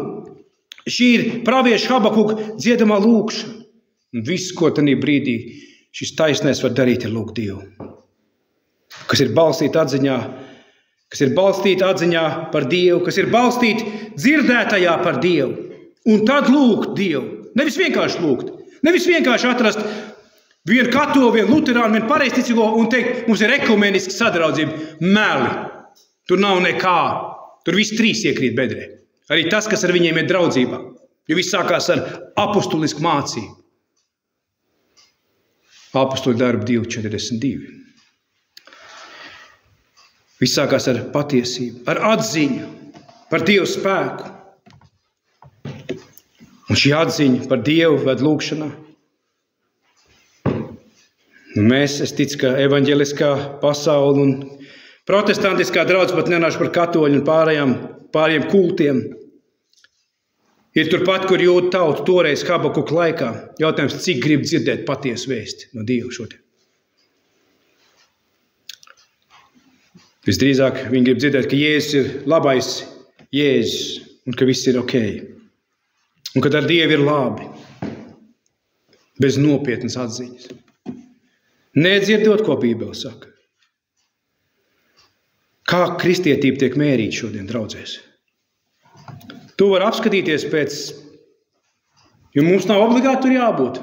Šī ir pravieša Habakuka dziedamā lūkšana. Un viss, ko tanī brīdī šis taisnais var darīt, ir lūgt Dievu. Kas ir balstīta atziņā, kas ir balstīti atziņā par Dievu, kas ir balstīti dzirdētajā par Dievu. Un tad lūgt Dievu. Nevis vienkārši lūgt. Nevis vienkārši atrast vienu katoļu, vienu luterānu, vienu pareizticīgo un teikt, mums ir ekumeniska sadraudzība. Meli. Tur nav nekā. Tur visi trīs iekrīt bedrē. Arī tas, kas ar viņiem ir draudzībā. Jo viss sākās ar apustulisku mācību. Apustuļu darbu 2:42. Viss sākās ar patiesību, ar atziņu par Dievu spēku. Un šī atziņa par Dievu ved lūgšanā. Un mēs, es ticu, ka evaņģeliskā pasaule un protestantiskā draudze, pat nenāšu par katoļu un pārējiem kultiem, ir turpat, kur jūt tautu toreiz Habakuka laikā. Jautājums, cik grib dzirdēt patiesu vēsti no Dieva šodien? Visdrīzāk viņi grib dzirdēt, ka Jēzus ir labais Jēzus un ka viss ir ok. Un kad ar Dievu ir labi, bez nopietnas atziņas. Nedzirdot, ko Bībele saka. Kā kristietība tiek mērīta šodien draudzēs? Tu vari apskatīties pēc, jo mums nav obligāti tur jābūt.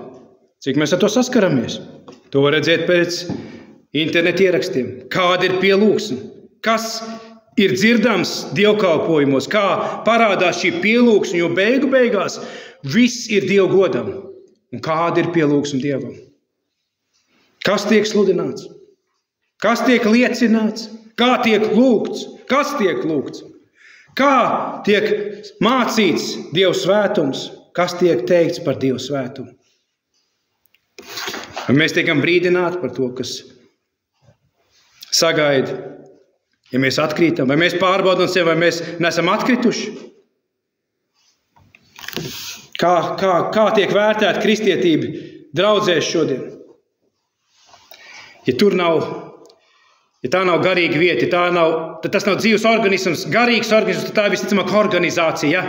Cik mēs ar to saskaramies? To var redzēt pēc interneta ierakstiem. Kāda ir pielūgsme? Kas ir dzirdams dievkalpojumos? Kā parādās šī pielūgsme? Jo beigās viss ir Dievu godam. Un kāda ir pielūgsme Dievam? Kas tiek sludināts? Kas tiek liecināts? Kā tiek lūgts? Kas tiek lūgts? Kā tiek mācīts Dieva svētums? Kas tiek teikts par Dieva svētumu? Vai mēs tiekam brīdināti par to, kas sagaida, ja mēs atkrītam? Vai mēs pārbaudam sevi, vai mēs nesam atkrituši? Kā tiek vērtēta kristietība draudzēs šodien? Ja tur nav, ja tā nav garīga vieta, tad tas nav dzīves organisms, garīgs organisms, tad tā ir visticamāk organizācija.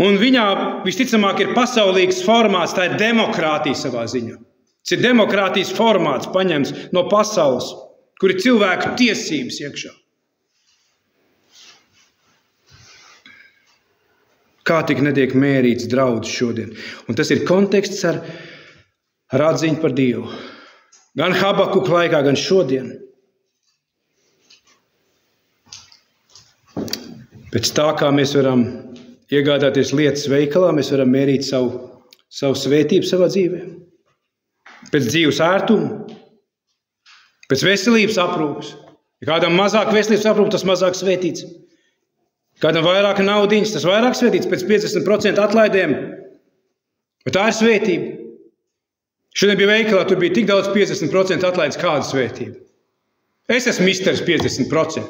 Un viņā visticamāk ir pasaulīgs formāts, tā ir demokrātija savā ziņā. Tas ir demokrātijas formāts paņemts no pasaules, kur ir cilvēku tiesības iekšā. Kā tik netiek mērīts draudzes šodien? Un tas ir konteksts ar atziņu par Dievu. Gan Habakuka laikā, gan šodien. Pēc tā, kā mēs varam iegādāties lietas veikalā, mēs varam mērīt savu svētību savā dzīvē. Pēc dzīves ērtuma, pēc veselības aprūpes. Ja kādam mazāk veselības aprūpes, tas mazāk svētīts. Kādam vairāk naudiņas, tas vairāk svētīts pēc 50% atlaidēm. Bet tā ir svētība. Šodien bija veikalā, tur bija tik daudz 50% atlaides, kāda svētība. Es esmu misteris 50%,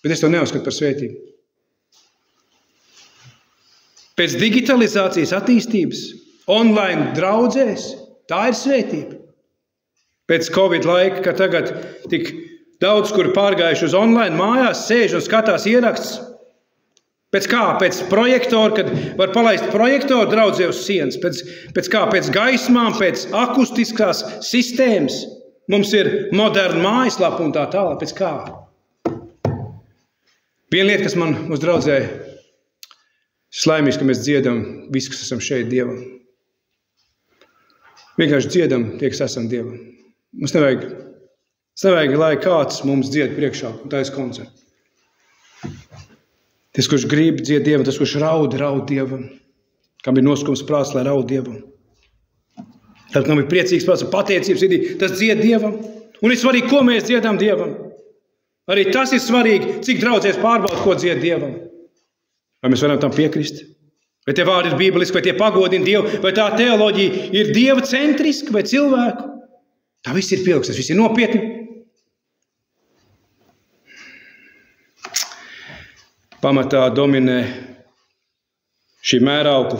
bet es to neuzskatu par svētību. Pēc digitalizācijas attīstības, online draudzēs, tā ir svētība. Pēc Covid laika, kad tagad tik daudz, kuri pārgājuši uz online mājās, sēž un skatās ieraksts. Pēc kā? Pēc projektora, kad var palaist projektoru draudzē uz sienas. Pēc kā? Pēc gaismām, pēc akustiskās sistēmas. Mums ir moderna mājaslapa un tā tālāk. Pēc kā? Viena lieta, kas man uz draudzē slaimīgs, ka mēs dziedam visi, kas esam šeit Dievam. Vienkārši dziedam tie, kas esam Dievam. Mums nevajag, lai kāds mums dzied priekšā un taisa koncertu. Tas, kurš grib dzied Dievam, tas, kurš raud Dievam. Kam ir noskums prāts, lai raud Dievam. Tad, kam ir priecīgs prāts un pateicības sirdī, tas dzied Dievam. Un ir svarīgi, ko mēs dziedam Dievam. Arī tas ir svarīgi, cik draudzēs pārbauda, ko dzied Dievam. Vai mēs varam tam piekrist? Vai tie vārdi ir bībeliski, vai tie pagodina Dievu, vai tā teoloģija ir Dieva centriska vai cilvēku? Tā viss ir pilks, tas viss ir nopietni. Pamatā dominē šī mēraukla.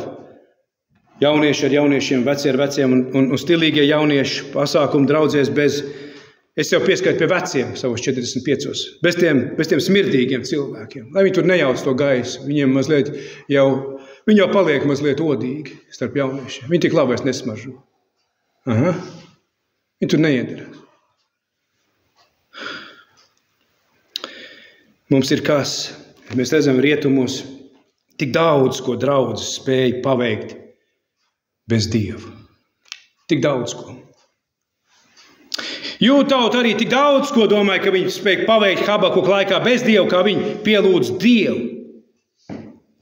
Jaunieši ar jauniešiem, vecie ar veciem un stilīgie jaunieši pasākumu draudzēs bez, es jau pieskaitu pie veciem savos 45, bez tiem smirdīgiem cilvēkiem. Lai viņi tur nejauc to gaisu, viņi jau paliek mazliet odīgi starp jauniešiem. Viņi tik labais nesmaržo. Viņi tur neiedarās. Mums ir kas, mēs redzam rietumos, tik daudz, ko draudzes spēja paveikt bez Dieva. Tik daudz, ko. Jūda tauta arī tik daudz, ko domāja, ka viņi spēja paveikt Habakuka laikā bez Dieva, kā viņi pielūdz Dievu.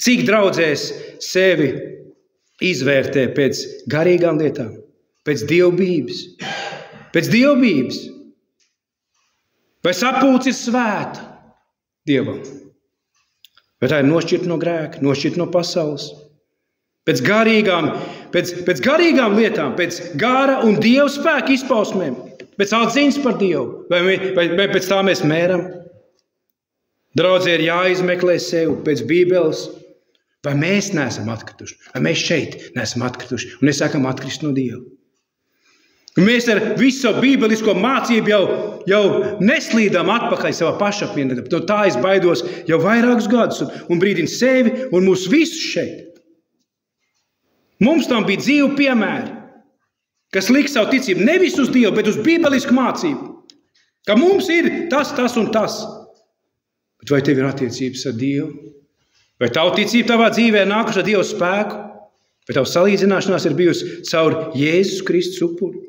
Cik draudzēs sevi izvērtē pēc garīgām lietām, pēc dievbības, vai sapulce ir svēta Dievam, vai tā ir nošķirta no grēka, nošķirta no pasaules, pēc garīgām lietām, pēc gara un Dieva spēka izpausmēm, pēc atziņas par Dievu, vai pēc tā mēs mēram. Draudzē ir jāizmeklē sev pēc Bībeles, vai mēs neesam atkrituši, vai mēs šeit neesam atkrituši un nesākam atkrist no Dieva. Un mēs ar visu savu bībelisko mācību jau neslīdām atpakaļ savā pašapziņā. No tā es baidos jau vairākus gadus un brīdinu sevi un mūs visus šeit. Mums tam bija dzīvi piemēri, kas liks savu ticību nevis uz Dievu, bet uz bībelisku mācību. Ka mums ir tas un tas. Bet vai tev ir attiecības ar Dievu? Vai tavu ticība tavā dzīvē nākusi ar Dieva spēku? Vai tavu salīdzināšanās ir bijusi caur Jēzus Kristus upuri?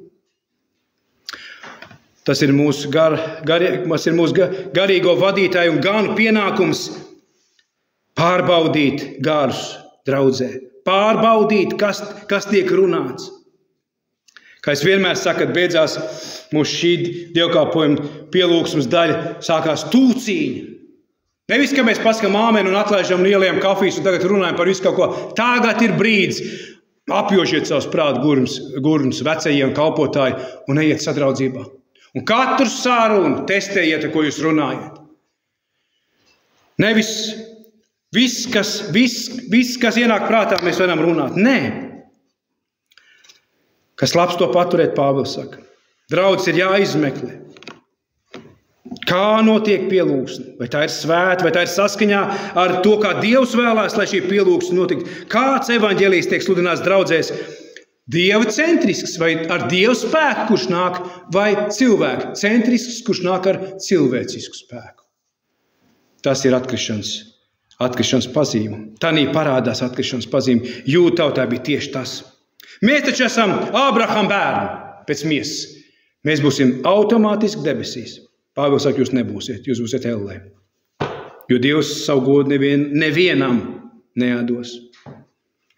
Tas ir mūsu garīgo vadītāju un ganu pienākums pārbaudīt garus draudzē. Pārbaudīt, kas tiek runāts. Kā es vienmēr saku, kad beidzās mūsu šī dievkalpojuma pielūgsmes daļa, sākās tūcīņa. Nevis, ka mēs pasakām āmeni un atlaižam un ieliejam kafijas un tagad runājam par visu kaut ko. Tagad ir brīdis. Apjošiet savus prātu gurnus vecajiem kalpotāji un ejiet sadraudzībā. Un katru sarunu testējiet, ko jūs runājat. Nevis viss, kas ienāk prātā, mēs varam runāt. Nē. Kas labs to paturēt, Pāvils saka. Draudzes ir jāizmeklē. Kā notiek pielūgsme? Vai tā ir svēta, vai tā ir saskaņā ar to, kā Dievs vēlās, lai šī pielūgsme notiktu? Kāds evaņģēlijs tiek sludināts draudzēs? Dieva centrisks vai ar Dieva spēku, kurš nāk, vai cilvēku centrisks, kurš nāk ar cilvēcisku spēku? Tas ir atkrišanas pazīme. Tanī parādās atkrišanas pazīme. Jūda tautā bija tieši tas. Mēs taču esam Ābrahama bērni pēc miesas. Mēs būsim automātiski debesīs. Pāvils saka, jūs nebūsiet, jūs būsiet ellē. Jo Dievs savu godu nevienam neatdos.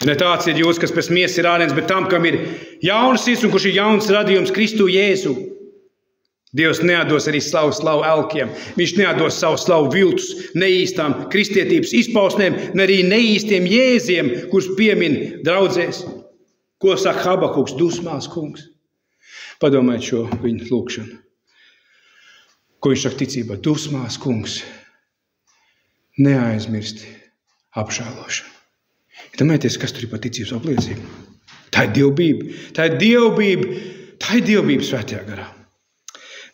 Ne tāds ir jūs, kas pēc miesas ir ārens, bet tam, kam ir jauns sirds un kurš ir jauns radījums Kristu Jēzu. Dievs neatdos arī slavu elkiem. Viņš neatdos savu slavu viltus, neīstām kristietības izpausmēm, ne arī neīstiem jēziem, kurus piemin draudzēs. Ko saka Habakuks? Dusmās kungs. Padomājiet šo viņa lūkšanu. Ko viņš saka ticībā? Dusmās kungs. Neaizmirsti apžēlošanu. Domājieties, kas tur ir par ticības apliecību? Tā ir dievbība. Tā ir dievbība svētajā garā.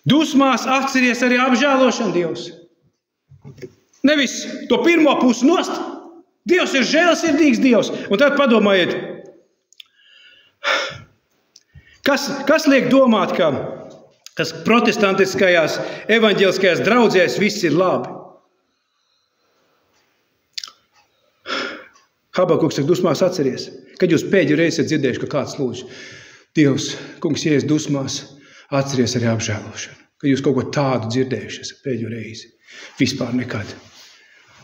Dusmās atceries arī apžēlošanu Dievs. Nevis to pirmo pusi nost. Dievs ir žēlsirdīgs Dievs. Un tad padomājiet, kas liek domāt, ka protestantiskajās evaņģeliskajās draudzēs viss ir labi? Habakuks saka, dusmās atceries, kad jūs pēdējo reizi esat dzirdējuši, ka kāds lūdz. Dievs, kungs, ja es dusmās, atceries arī apžēlošanu. Kad jūs kaut ko tādu dzirdējuši esat pēdējo reizi. Vispār nekad.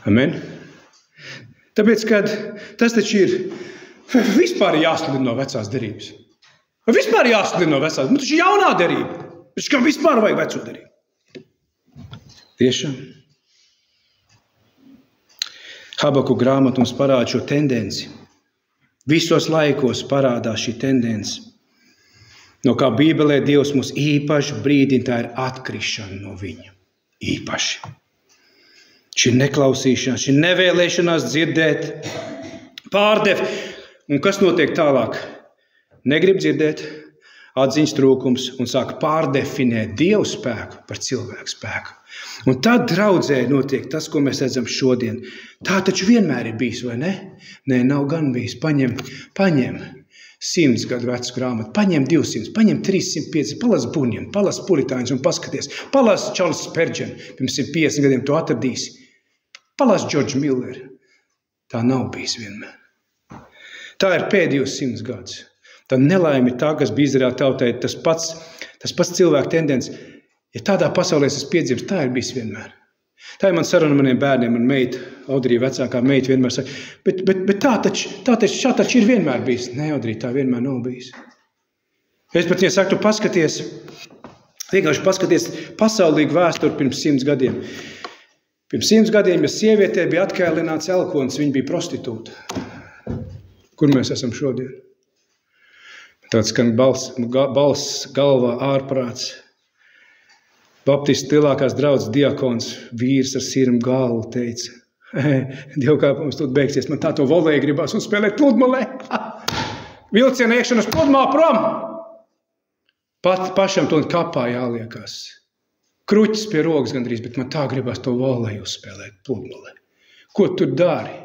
Amen. Tāpēc, kad tas taču ir, vispār jāsludina no vecās derības. Vispār jāsludina no vecās. Tas ir jaunā derība. Taču kam vispār vajag veco derību? Tiešām. Habakuka grāmata mums parāda šo tendenci. Visos laikos parādās šī tendence. No kā Bībelē Dievs mūs īpaši brīdina, tā ir atkrišana no viņa. Īpaši. Šī neklausīšanās, šī nevēlēšanās dzirdēt, pārdef. Un kas notiek tālāk? Negrib dzirdēt, atziņas trūkums un sāk pārdefinēt Dievu spēku par cilvēku spēku. Un tad draudzē notiek tas, ko mēs redzam šodien. Tā taču vienmēr ir bijis, vai ne? Nē, nav gan bijis. Paņem 100 gadu vecu grāmatu, paņem 200, paņem 350, palas Buņiem, palas Puritāņus un paskaties. Palas Čārls Spurgeon, pirms 150 gadiem to atradīsi. Palas Džordžu Milleru. Tā nav bijis vienmēr. Tā ir pēdējos 100 gadus. Tā nelaime ir tā, kas bija Izraēla tautai, tas pats cilvēku tendence. Ja tādā pasaulē es piedzīvos, tā ir bijis vienmēr. Tā ir man saruna maniem bērniem, man meita, Audrija vecākā meita vienmēr saka, bet tā taču ir vienmēr bijis. Nē, Audrija, tā vienmēr nav bijis. Es pat viņai saku, tu vienkārši paskaties pasaulīgu vēsturi pirms 100 gadiem. Pirms 100 gadiem, ja sievietē bija atkailināts elkonis, viņa bija prostitūta. Kur mēs esam šodien? Tāds skan balss galvā ārprāts. Baptistu lielākās draudzes diakons, vīrs ar sirmu galvu teica, dievkalpojums tūlīt beigsies, man tā to volēju gribās un spēlēt pludmalē. Vilciena iekšanas pludmalā prom. Pašam to kapā jāliekās. Kruķis pie rokas gandrīz, bet man tā gribās to volēju uzspēlēt pludmalē. Ko tu dari?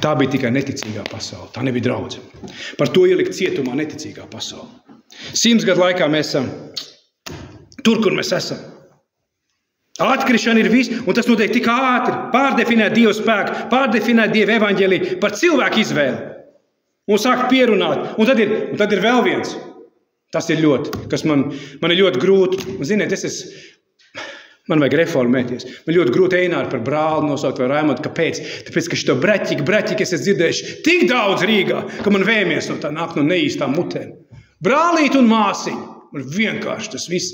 Tā bija tikai neticīgā pasaule. Tā nebija draudze. Par to ielikt cietumā neticīgā pasaule. 100 gadu laikā mēs esam tur, kur mēs esam. Atkrišana ir viss, un tas notiek tik ātri. Pārdefinēt Dieva spēku, pārdefinēt Dieva evaņģēliju par cilvēku izvēli. Un sāk pierunāt. Un tad ir vēl viens. Tas ir kas man ir ļoti grūti. Ziniet, man vajag reformēties. Man ļoti grūti Eināru par brāli nosaukt vai Raimondu. Kāpēc? Tāpēc, ka šito breķīgi es esmu dzirdējuši tik daudz Rīgā, ka man vēmies no tā nāk no neīstām mutēm. Brālīt un māsiņu. Man vienkārši tas viss.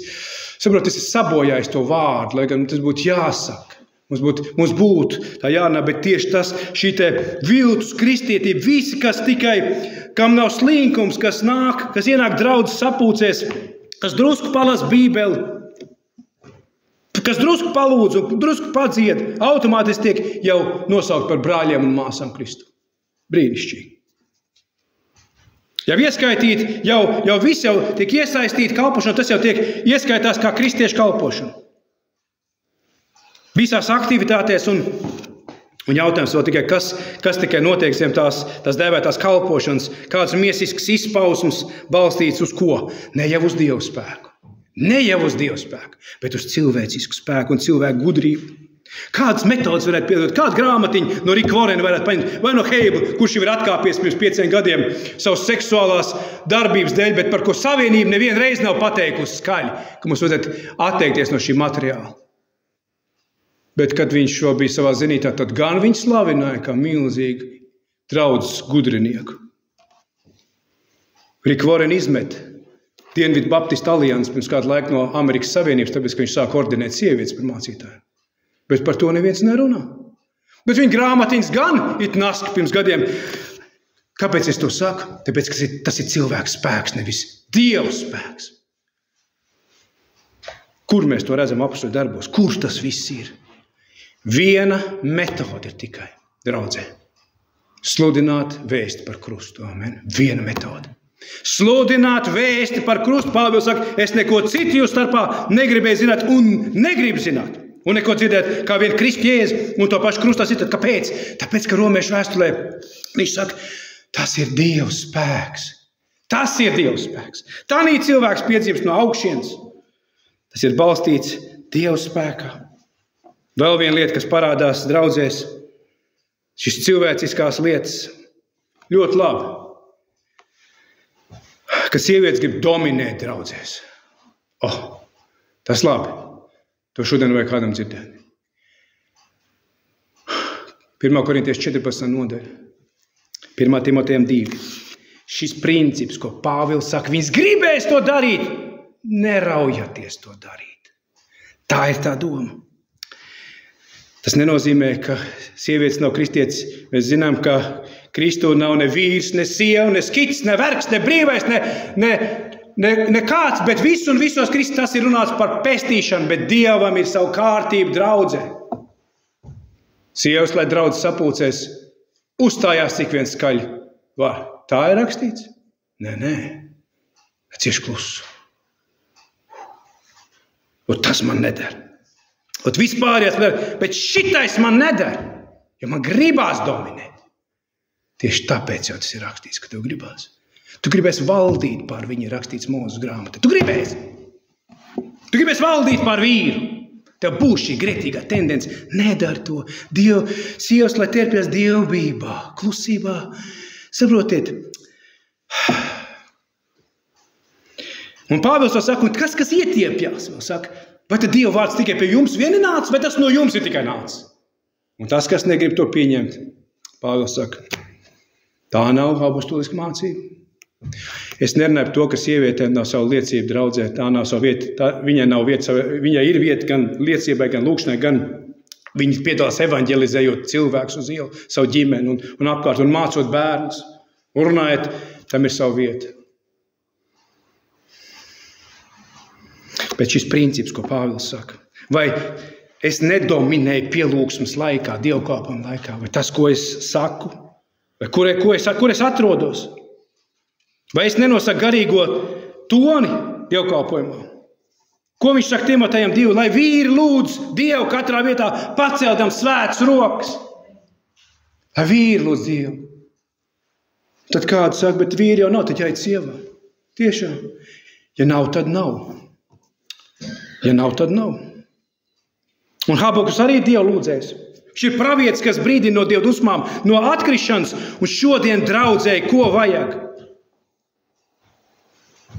Saprot, es esmu sabojājis to vārdu, lai gan tas būtu jāsaka. Mums būtu tā jārunā, bet tieši tas, šī te viltus kristietība, visi, kam nav slinkums, kas ienāk draudzes sapūcēs, kas drusku palas Bībeli, kas drusku palūdz un drusku padzied, automātiski tiek jau nosaukt par brāļiem un māsām Kristu. Brīnišķīgi. Jau ieskaitīt, jau viss jau tiek iesaistīti kalpošana, tas jau tiek ieskaitās kā kristiešu kalpošana. Visās aktivitātēs un jautājums vēl tikai, kas tikai notiek zem tās dēvētās kalpošanas, kāds miesisks izpausums balstīts uz ko? Ne jau uz Dievu spēku. Ne jau uz Dievu spēku, bet uz cilvēcisku spēku un cilvēku gudrību. Kādas metodas varētu piedot? Kādu grāmatiņu no Rika Vorena varētu paņemt? Vai no Heibla, kurš jau ir atkāpies pirms 5 gadiem savas seksuālās darbības dēļ, bet par ko savienība nevienu reizi nav pateikusi skaļi, ka mums vajadzētu atteikties no šī materiāla. Bet, kad viņš šo bija savā zinītā, tad gan viņš slavināja kā milzīgu draudzes gudrinieku. Rika Vorena izmet Dienvidu Baptistu aliansi pirms kādu laiku no Amerikas Savienības, tāpēc, ka viņš sāk ordinēt sievietes par mācītāju. Bet par to neviens nerunā. Bet viņa grāmatiņas gan it naski pirms gadiem. Kāpēc es to saku? Tāpēc, ka tas ir cilvēks spēks, nevis Dieva spēks. Kur mēs to redzam apostļu darbos? Kurš tas viss ir? Viena metode ir tikai, draudzē. Sludināt vēsti par krustu. Amen. Viena metode. Sludināt vēsti par krustu. Pāvils saka, es neko citu jūs starpā negribēju zināt un negribu zināt. Un neko dzirdēt, kā vien Kristu Jēzu un to pašu krustā sit. Kāpēc? Tāpēc, ka romiešu vēstulē viņš saka, tas ir Dieva spēks. Tas ir Dieva spēks. Tanī cilvēks piedzīvs no augšienes. Tas ir balstīts Dieva spēkā. Vēl viena lieta, kas parādās draudzēs, šis cilvēciskās lietas ļoti labi. Ka sievietes grib dominēt draudzēs. Tas labi. To šodien vajag kādam dzirdēt. 1. Korintiešu 14. nodaļa. 1. Timotejam 2. Šis princips, ko Pāvils saka, viņas gribēs to darīt. Neraujaties to darīt. Tā ir tā doma. Tas nenozīmē, ka sievietes nav kristietis. Mēs zinām, ka Kristū nav ne vīrs, ne sieva, ne skits, ne vergs, ne brīvais, ne kāds, bet viss un visos Kristus tas ir runāts par pestīšanu, bet Dievam ir savu kārtību draudzē. Sievas, lai draudz sapulcēs, uzstājās cik vien skaļi var. Tā ir rakstīts? Nē. Cieši klusu. Un tas man neder. Un vispārējās neder, bet šitais man neder, jo man gribās dominēt. Tieši tāpēc jau tas ir rakstīts, ka tev gribās. Tu gribēsi valdīt pār viņu, rakstīts Mūzes grāmatā. Tu gribēsi. Tu gribēsi valdīt pār vīru. Tev būs šī grētīgā tendence. Nedari to. Sievas, lai terpjas dievbībā, klusībā. Saprotiet. Un Pāvils to saka, un kas ietiepjās? Vēl saka, vai tad Dieva vārds tikai pie jums vieni nāca, vai tas no jums ir tikai nācis? Un tas, kas negrib to pieņemt, Pāvils saka, tā nav apostuliska mācība. Es nerunāju par to, ka sievietēm nav savu liecību draudzē, tā nav savu vieta, viņai ir vieta gan liecībai, gan lūkšanai, gan viņi piedalās evanģelizējot cilvēkus uz ielu, savu ģimeni un apkārt, un mācot bērnus, un runājot, tam ir savu vieta. Bet šis princips, ko Pāvils saka, vai es nedominēju pielūgsmes laikā, dievkalpojuma laikā, vai tas, ko es saku, vai kur es atrodos, vai es nenosaku garīgo toni dievkalpojumā. Ko viņš saka Timotejam 2? Lai vīri lūdz Dievu katrā vietā, paceldam svētas rokas. Lai vīri lūdz Dievu. Tad kāds saka, bet vīri jau nav, tad jāiet sievā. Tiešām. Ja nav, tad nav. Ja nav, tad nav. Un Habakuks arī Dievu lūdzēs. Šis ir pravietis, kas brīdina no Dieva dusmām, no atkrišanas, un šodien draudzēji, ko vajag?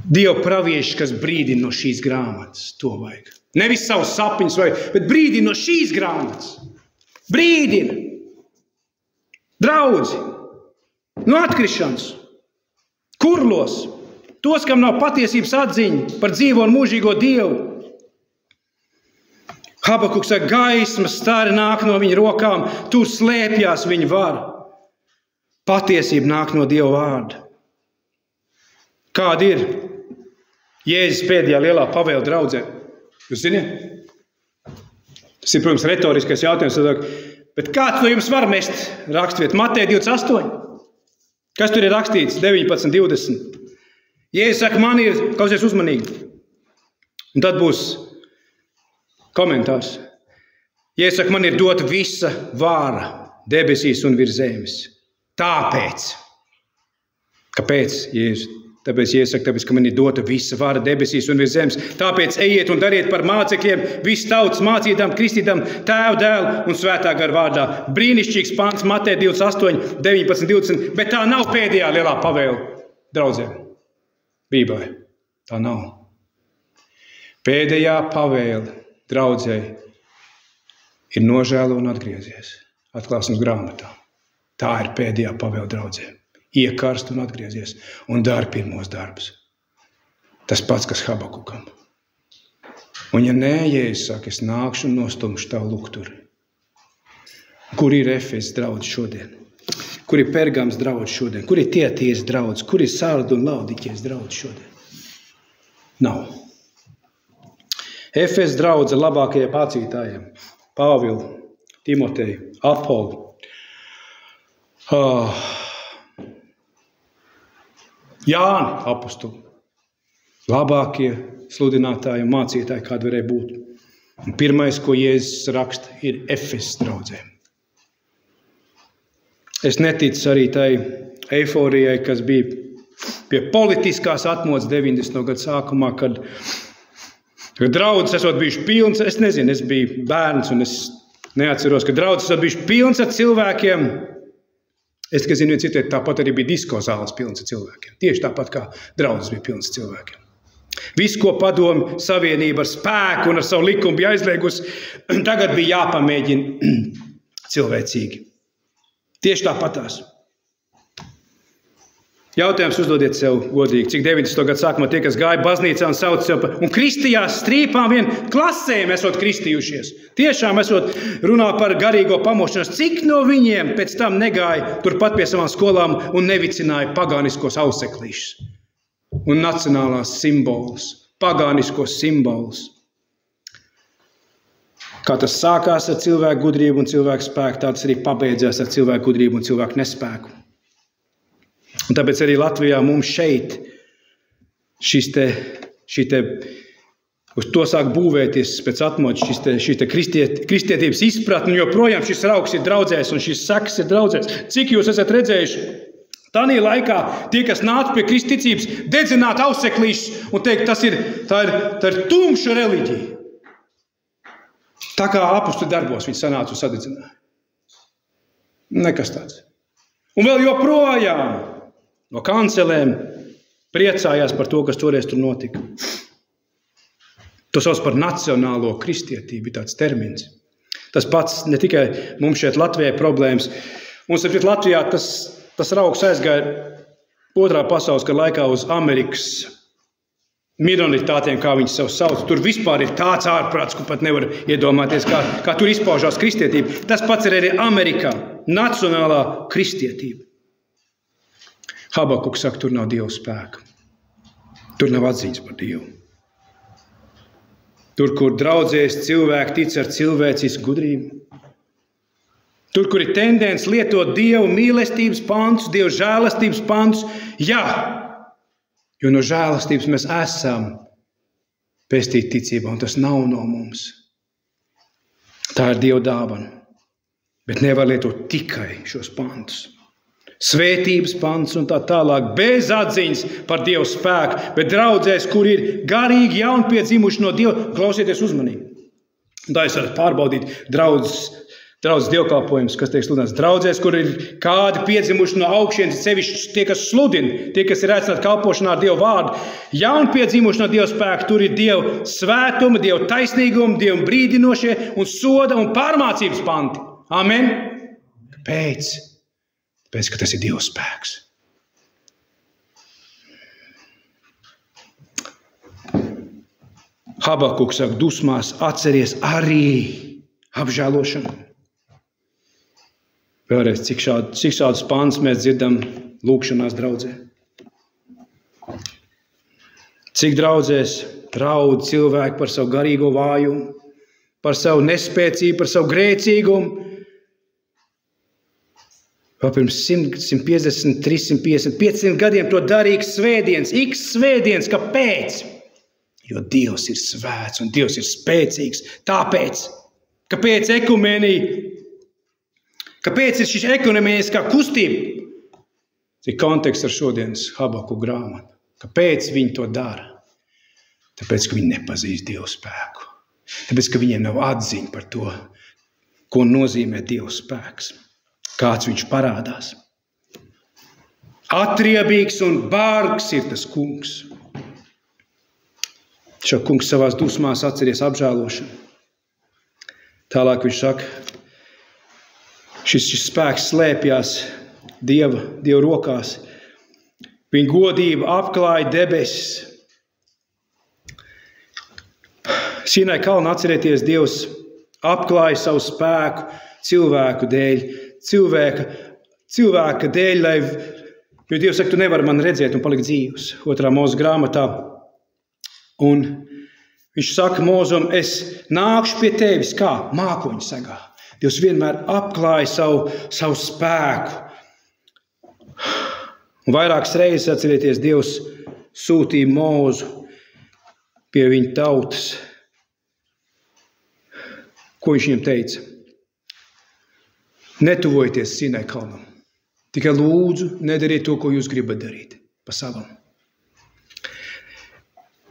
Dieva pravieši, kas brīdina no šīs grāmatas, to vajag. Nevis savus sapņus, bet brīdina no šīs grāmatas. Brīdina. Draudzi. No atkrišanas. Kurlos. Tos, kam nav patiesības atziņa par dzīvo un mūžīgo Dievu. Habakuks saka, gaismas stari nāk no viņa rokām, tur slēpjās viņa vara. Patiesība nāk no Dieva vārda. Kāda ir Jēzus pēdējā lielā pavēle draudzē? Jūs ziniet? Tas ir, protams, retoriskais jautājums. Bet kāds no jums var mest raksturvietu? Mateja 28. Kas tur ir rakstīts? 19, 20. Jēzus saka, man ir, klausies uzmanīgi. Un tad būs komentārs. Jēzus saka, man ir dota visa vāra debesīs un virs zemes. Tāpēc. Kāpēc, Jēzus? Tāpēc Jēzus saka, tāpēc, ka man ir dota visa vara debesīs un virs zemes. Tāpēc ejiet un dariet par mācekļiem, visu tautas mācītām, kristītām, Tēvu, Dēlu un Svētā gara vārdā. Brīnišķīgs pants Mateja 28, 19, 20, bet tā nav pēdējā lielā pavēle draudzēm. Bībelē. Tā nav. Pēdējā pavēle draudzēji ir nožēlo un atgriezies. Atklāsmes grāmatā. Tā ir pēdējā pavēle draudzēm. Iekarst un atgriezies un dari pirmos darbus. Tas pats, kas Habakukam. Un ja nē, Jēzus saka, es nākšu un nostumšu tavu lukturi. Kur ir Efes draudz šodien? Kur ir Pergams draudz šodien? Kur ir Tietijas draudz? Kur ir Sardu un Laodiķijas draudz šodien? Nav. Efes draudze labākajiem mācītājiem. Pāvilu, Timoteju, Apolu. Jāni apostuli. Labākie sludinātāji un mācītāji, kādi varēja būt. Un pirmais, ko Jēzus raksta, ir Efes draudzē. Es neticu arī tai eiforijai, kas bija pie politiskās atmodas 90. gadu sākumā, kad draudzes esot bijuši pilns. Es nezinu, es biju bērns un es neatceros, ka draudzes esot bijuši pilns ar cilvēkiem. Es tikai zinu, citēt, tāpat arī bija disko zāles pilns ar cilvēkiem. Tieši tāpat kā draudzes bija pilns ar cilvēkiem. Viss, ko padomu savienība ar spēku un ar savu likumu bija aizliegusi, tagad bija jāpamēģina cilvēcīgi. Tieši tāpatās. Jautājums uzdodiet sev godīgi, cik 90. gadu sākumā tie, kas gāja baznīcā un sauc sev un kristījās strīpām vien klasēm esot kristījušies. Tiešām esot runā par garīgo pamošanos. Cik no viņiem pēc tam negāja turpat pie savām skolām un nevicināja pagāniskos auseklīšus un nacionālās simbolus, pagāniskos simbolus. Kā tas sākās ar cilvēku gudrību un cilvēku spēku, tā tas arī pabeidzās ar cilvēku gudrību un cilvēku nespēku. Un tāpēc arī Latvijā mums šeit uz to sāk būvēties pēc atmodas šī kristietības izpratne, un joprojām šis raugs ir draudzēs un šis saks ir draudzēs. Cik jūs esat redzējuši Tanī laikā tie, kas nāca pie kristicības, dedzināt auseklīšus un teikt, tā ir tumša reliģija. Tā kā apustu darbos viņi sanāca un sadedzināja. Nekas tāds. Un vēl joprojām no kancelēm priecājās par to, kas toreiz tur notika. To sauc par nacionālo kristietību, ir tāds termins. Tas pats ne tikai mums šeit Latvijai problēmas. Mums ir Latvijā tas raugs aizgāja otrā pasaules kara laikā uz Amerikas minoritātiem, kā viņi sev sauc. Tur vispār ir tāds ārprāts, ko pat nevar iedomāties, kā tur izpaužās kristietība. Tas pats ir arī Amerikā. Nacionālā kristietība. Habakuks saka, tur nav Dieva spēka. Tur nav atziņas par Dievu. Tur, kur draudzēs cilvēki tic ar cilvēcisku gudrību. Tur, kur ir tendence lietot Dievu mīlestības pantus, Dievu žēlastības pantus, jā, jo no žēlastības mēs esam pestīti ticībā, un tas nav no mums. Tā ir Dieva dāvana, bet nevar lietot tikai šos pantus. Svētības pants un tā tālāk, bez atziņas par Dievu spēku, bet draudzēs, kur ir garīgi jaunpiedzimuši no Dieva, klausieties uzmanīgi. Tā es varu pārbaudīt draudzes dievkalpojumus, kas tiek sludināts. Draudzēs, kur ir kādi piedzimuši no augšienes, sevišķi tie, kas sludina, tie, kas ir aicināti kalpošanā ar Dievu vārdu, jaunpiedzimuši no Dieva spēka, tur ir Dieva svētuma, Dieva taisnīguma, Dieva brīdinošie un soda un pārmācības panti. Amen? Kāpēc? Tāpēc, ka tas ir Dieva spēks. Habakuks saka, dusmās atceries arī apžēlošanu. Vēlreiz, cik šādus pāns mēs dzirdam lūkšanās draudzē. Cik draudzēs raud cilvēki par savu garīgo vājumu, par savu nespēcību, par savu grēcīgumu. Vēl pirms 100, 150, 350, 500 gadiem to darīja svētdienas, svētdienas. Kāpēc? Jo Dievs ir svēts un Dievs ir spēcīgs. Tāpēc, kāpēc ekumenija? Kāpēc ir šis ekonomiskā kustība? Cik konteksts ar šodienas Habakuka grāmatu? Kāpēc viņi to dara? Tāpēc, ka viņi nepazīst Dievu spēku. Tāpēc, ka viņiem nav atziņa par to, ko nozīmē Dievu spēks. Kāds viņš parādās. Atriebīgs un bargs ir tas kungs. Šo kungs savās dusmās atceries apžēlošanu. Tālāk viņš saka, šis spēks slēpjās Dieva rokās. Viņa godība apklāja debesis. Sinai kalnā atcerieties, Dievs apklāja savu spēku cilvēku dēļ. Cilvēka dēļ, jo Dievs saka, tu nevari man redzēt un palikt dzīvs. 2. Mūzes grāmatā. Un viņš saka Mūzum, es nākšu pie tevis kā mākoņu segā. Dievs vienmēr apklāja savu spēku. Un vairākas reizes, atcerieties, Dievs sūtīja Mūzu pie viņa tautas. Ko viņš viņam teica? Netuvojieties Sinai kalnam. Tikai lūdzu, nedariet to, ko jūs gribat darīt pa savam.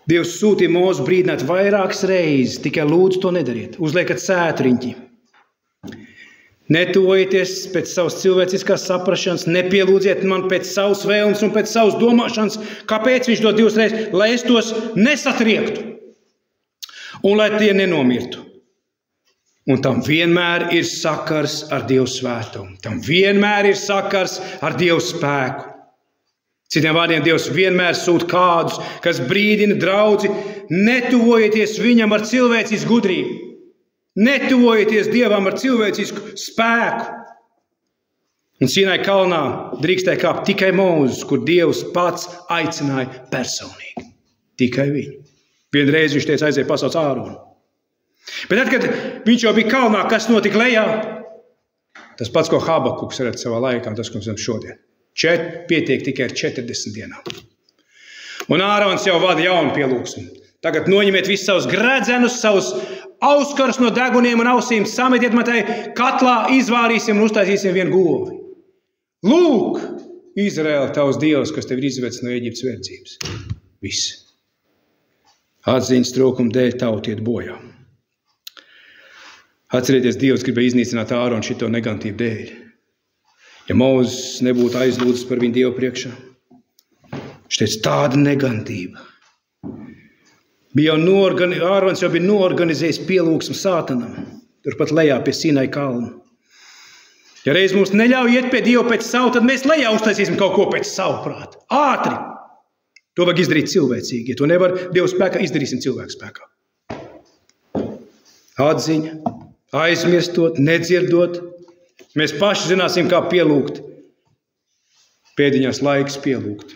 Dievs sūtīja Mūzu brīdināt vairākas reizes, tikai lūdzu to nedariet. Uzliekat sētriņķi. Netuvojieties pēc savas cilvēciskās saprašanas, nepielūdziet man pēc savas vēlmes un pēc savas domāšanas. Kāpēc viņš to 2 reizes? Lai es tos nesatriektu un lai tie nenomirtu. Un tam vienmēr ir sakars ar Dievu svētumu. Tam vienmēr ir sakars ar Dievu spēku. Citiem vārdiem, Dievs vienmēr sūta kādus, kas brīdina draudzi, netuvojieties viņam ar cilvēcisku gudrību. Netuvojieties Dievam ar cilvēcisku spēku. Un Sinai kalnā drīkstēja kāpt tikai Mūzes, kur Dievs pats aicināja personīgi. Tikai viņu. Vienreiz viņš teica, aiziet pasauc Āronu. Bet tad, kad viņš jau bija kalnā, kas notika lejā? Tas pats, ko Habakuks redz savā laikā, tas, ko mēs zinām šodien. Pietiek tikai ar 40 dienām. Un Ārons jau vada jaunu pielūgsmu. Tagad noņemiet visus savus gredzenus, savus auskarus no deguniem un ausīm, sametiet man tai katlā, izvārīsim un uztaisīsim vienu govi. Lūk, Izraēla, tavs Dievs, kas tev ir izvedis no Eģiptes verdzības. Viss. Atziņas trūkuma dēļ tauta iet bojā. Atcerieties, Dievs gribēja iznīcināt Āronu šito negatīvu dēļ. Ja Mūzes nebūtu aizlūdzis par viņu Dievu priekšā, viņš teica, tāda negantība. Ārons jau bija noorganizējis pielūgsmu Sātanam, turpat lejā pie Sinai kalna. Ja reiz mums neļauj iet pie Dieva pēc savu, tad mēs lejā uztaisīsim kaut ko pēc savu prātu. Ātri! To vajag izdarīt cilvēcīgi. Ja to nevar Dieva spēkā, izdarīsim cilvēku spēkā. Atziņa, aizmirstot, nedzirdot. Mēs paši zināsim, kā pielūgt. Pēdiņās laiks pielūgt.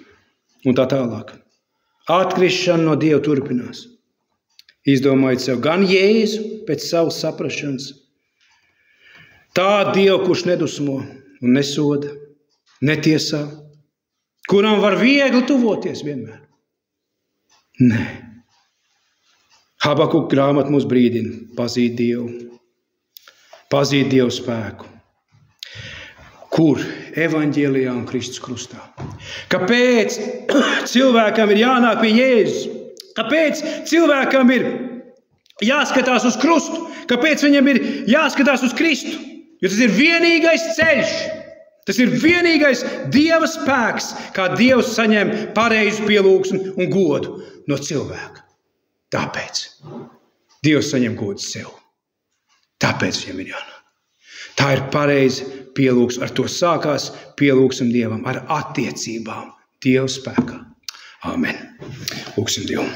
Un tā tālāk. Atkrišana no Dieva turpinās. Izdomājot sev gan Jēzu pēc savas saprašanas. Tā Dievu, kurš nedusmo un nesoda, netiesā, kuram var viegli tuvoties vienmēr. Nē. Habakuka grāmata mūs brīdina pazīt Dievu. Pazīt Dievu spēku. Kur? Evaņģēlijā un Kristus krustā. Kāpēc cilvēkam ir jānāk pie Jēzus? Kāpēc cilvēkam ir jāskatās uz krustu? Kāpēc viņam ir jāskatās uz Kristu? Jo tas ir vienīgais ceļš. Tas ir vienīgais Dieva spēks, kā Dievs saņem pareizu pielūgsmu un godu no cilvēka. Tāpēc Dievs saņem godu sev. Tāpēc viņam ir jānāk. Tā ir pareiza pielūgsme. Ar to sākās pielūgsme Dievam, ar attiecībām Dieva spēkā. Āmen. Lūgsim Dievu.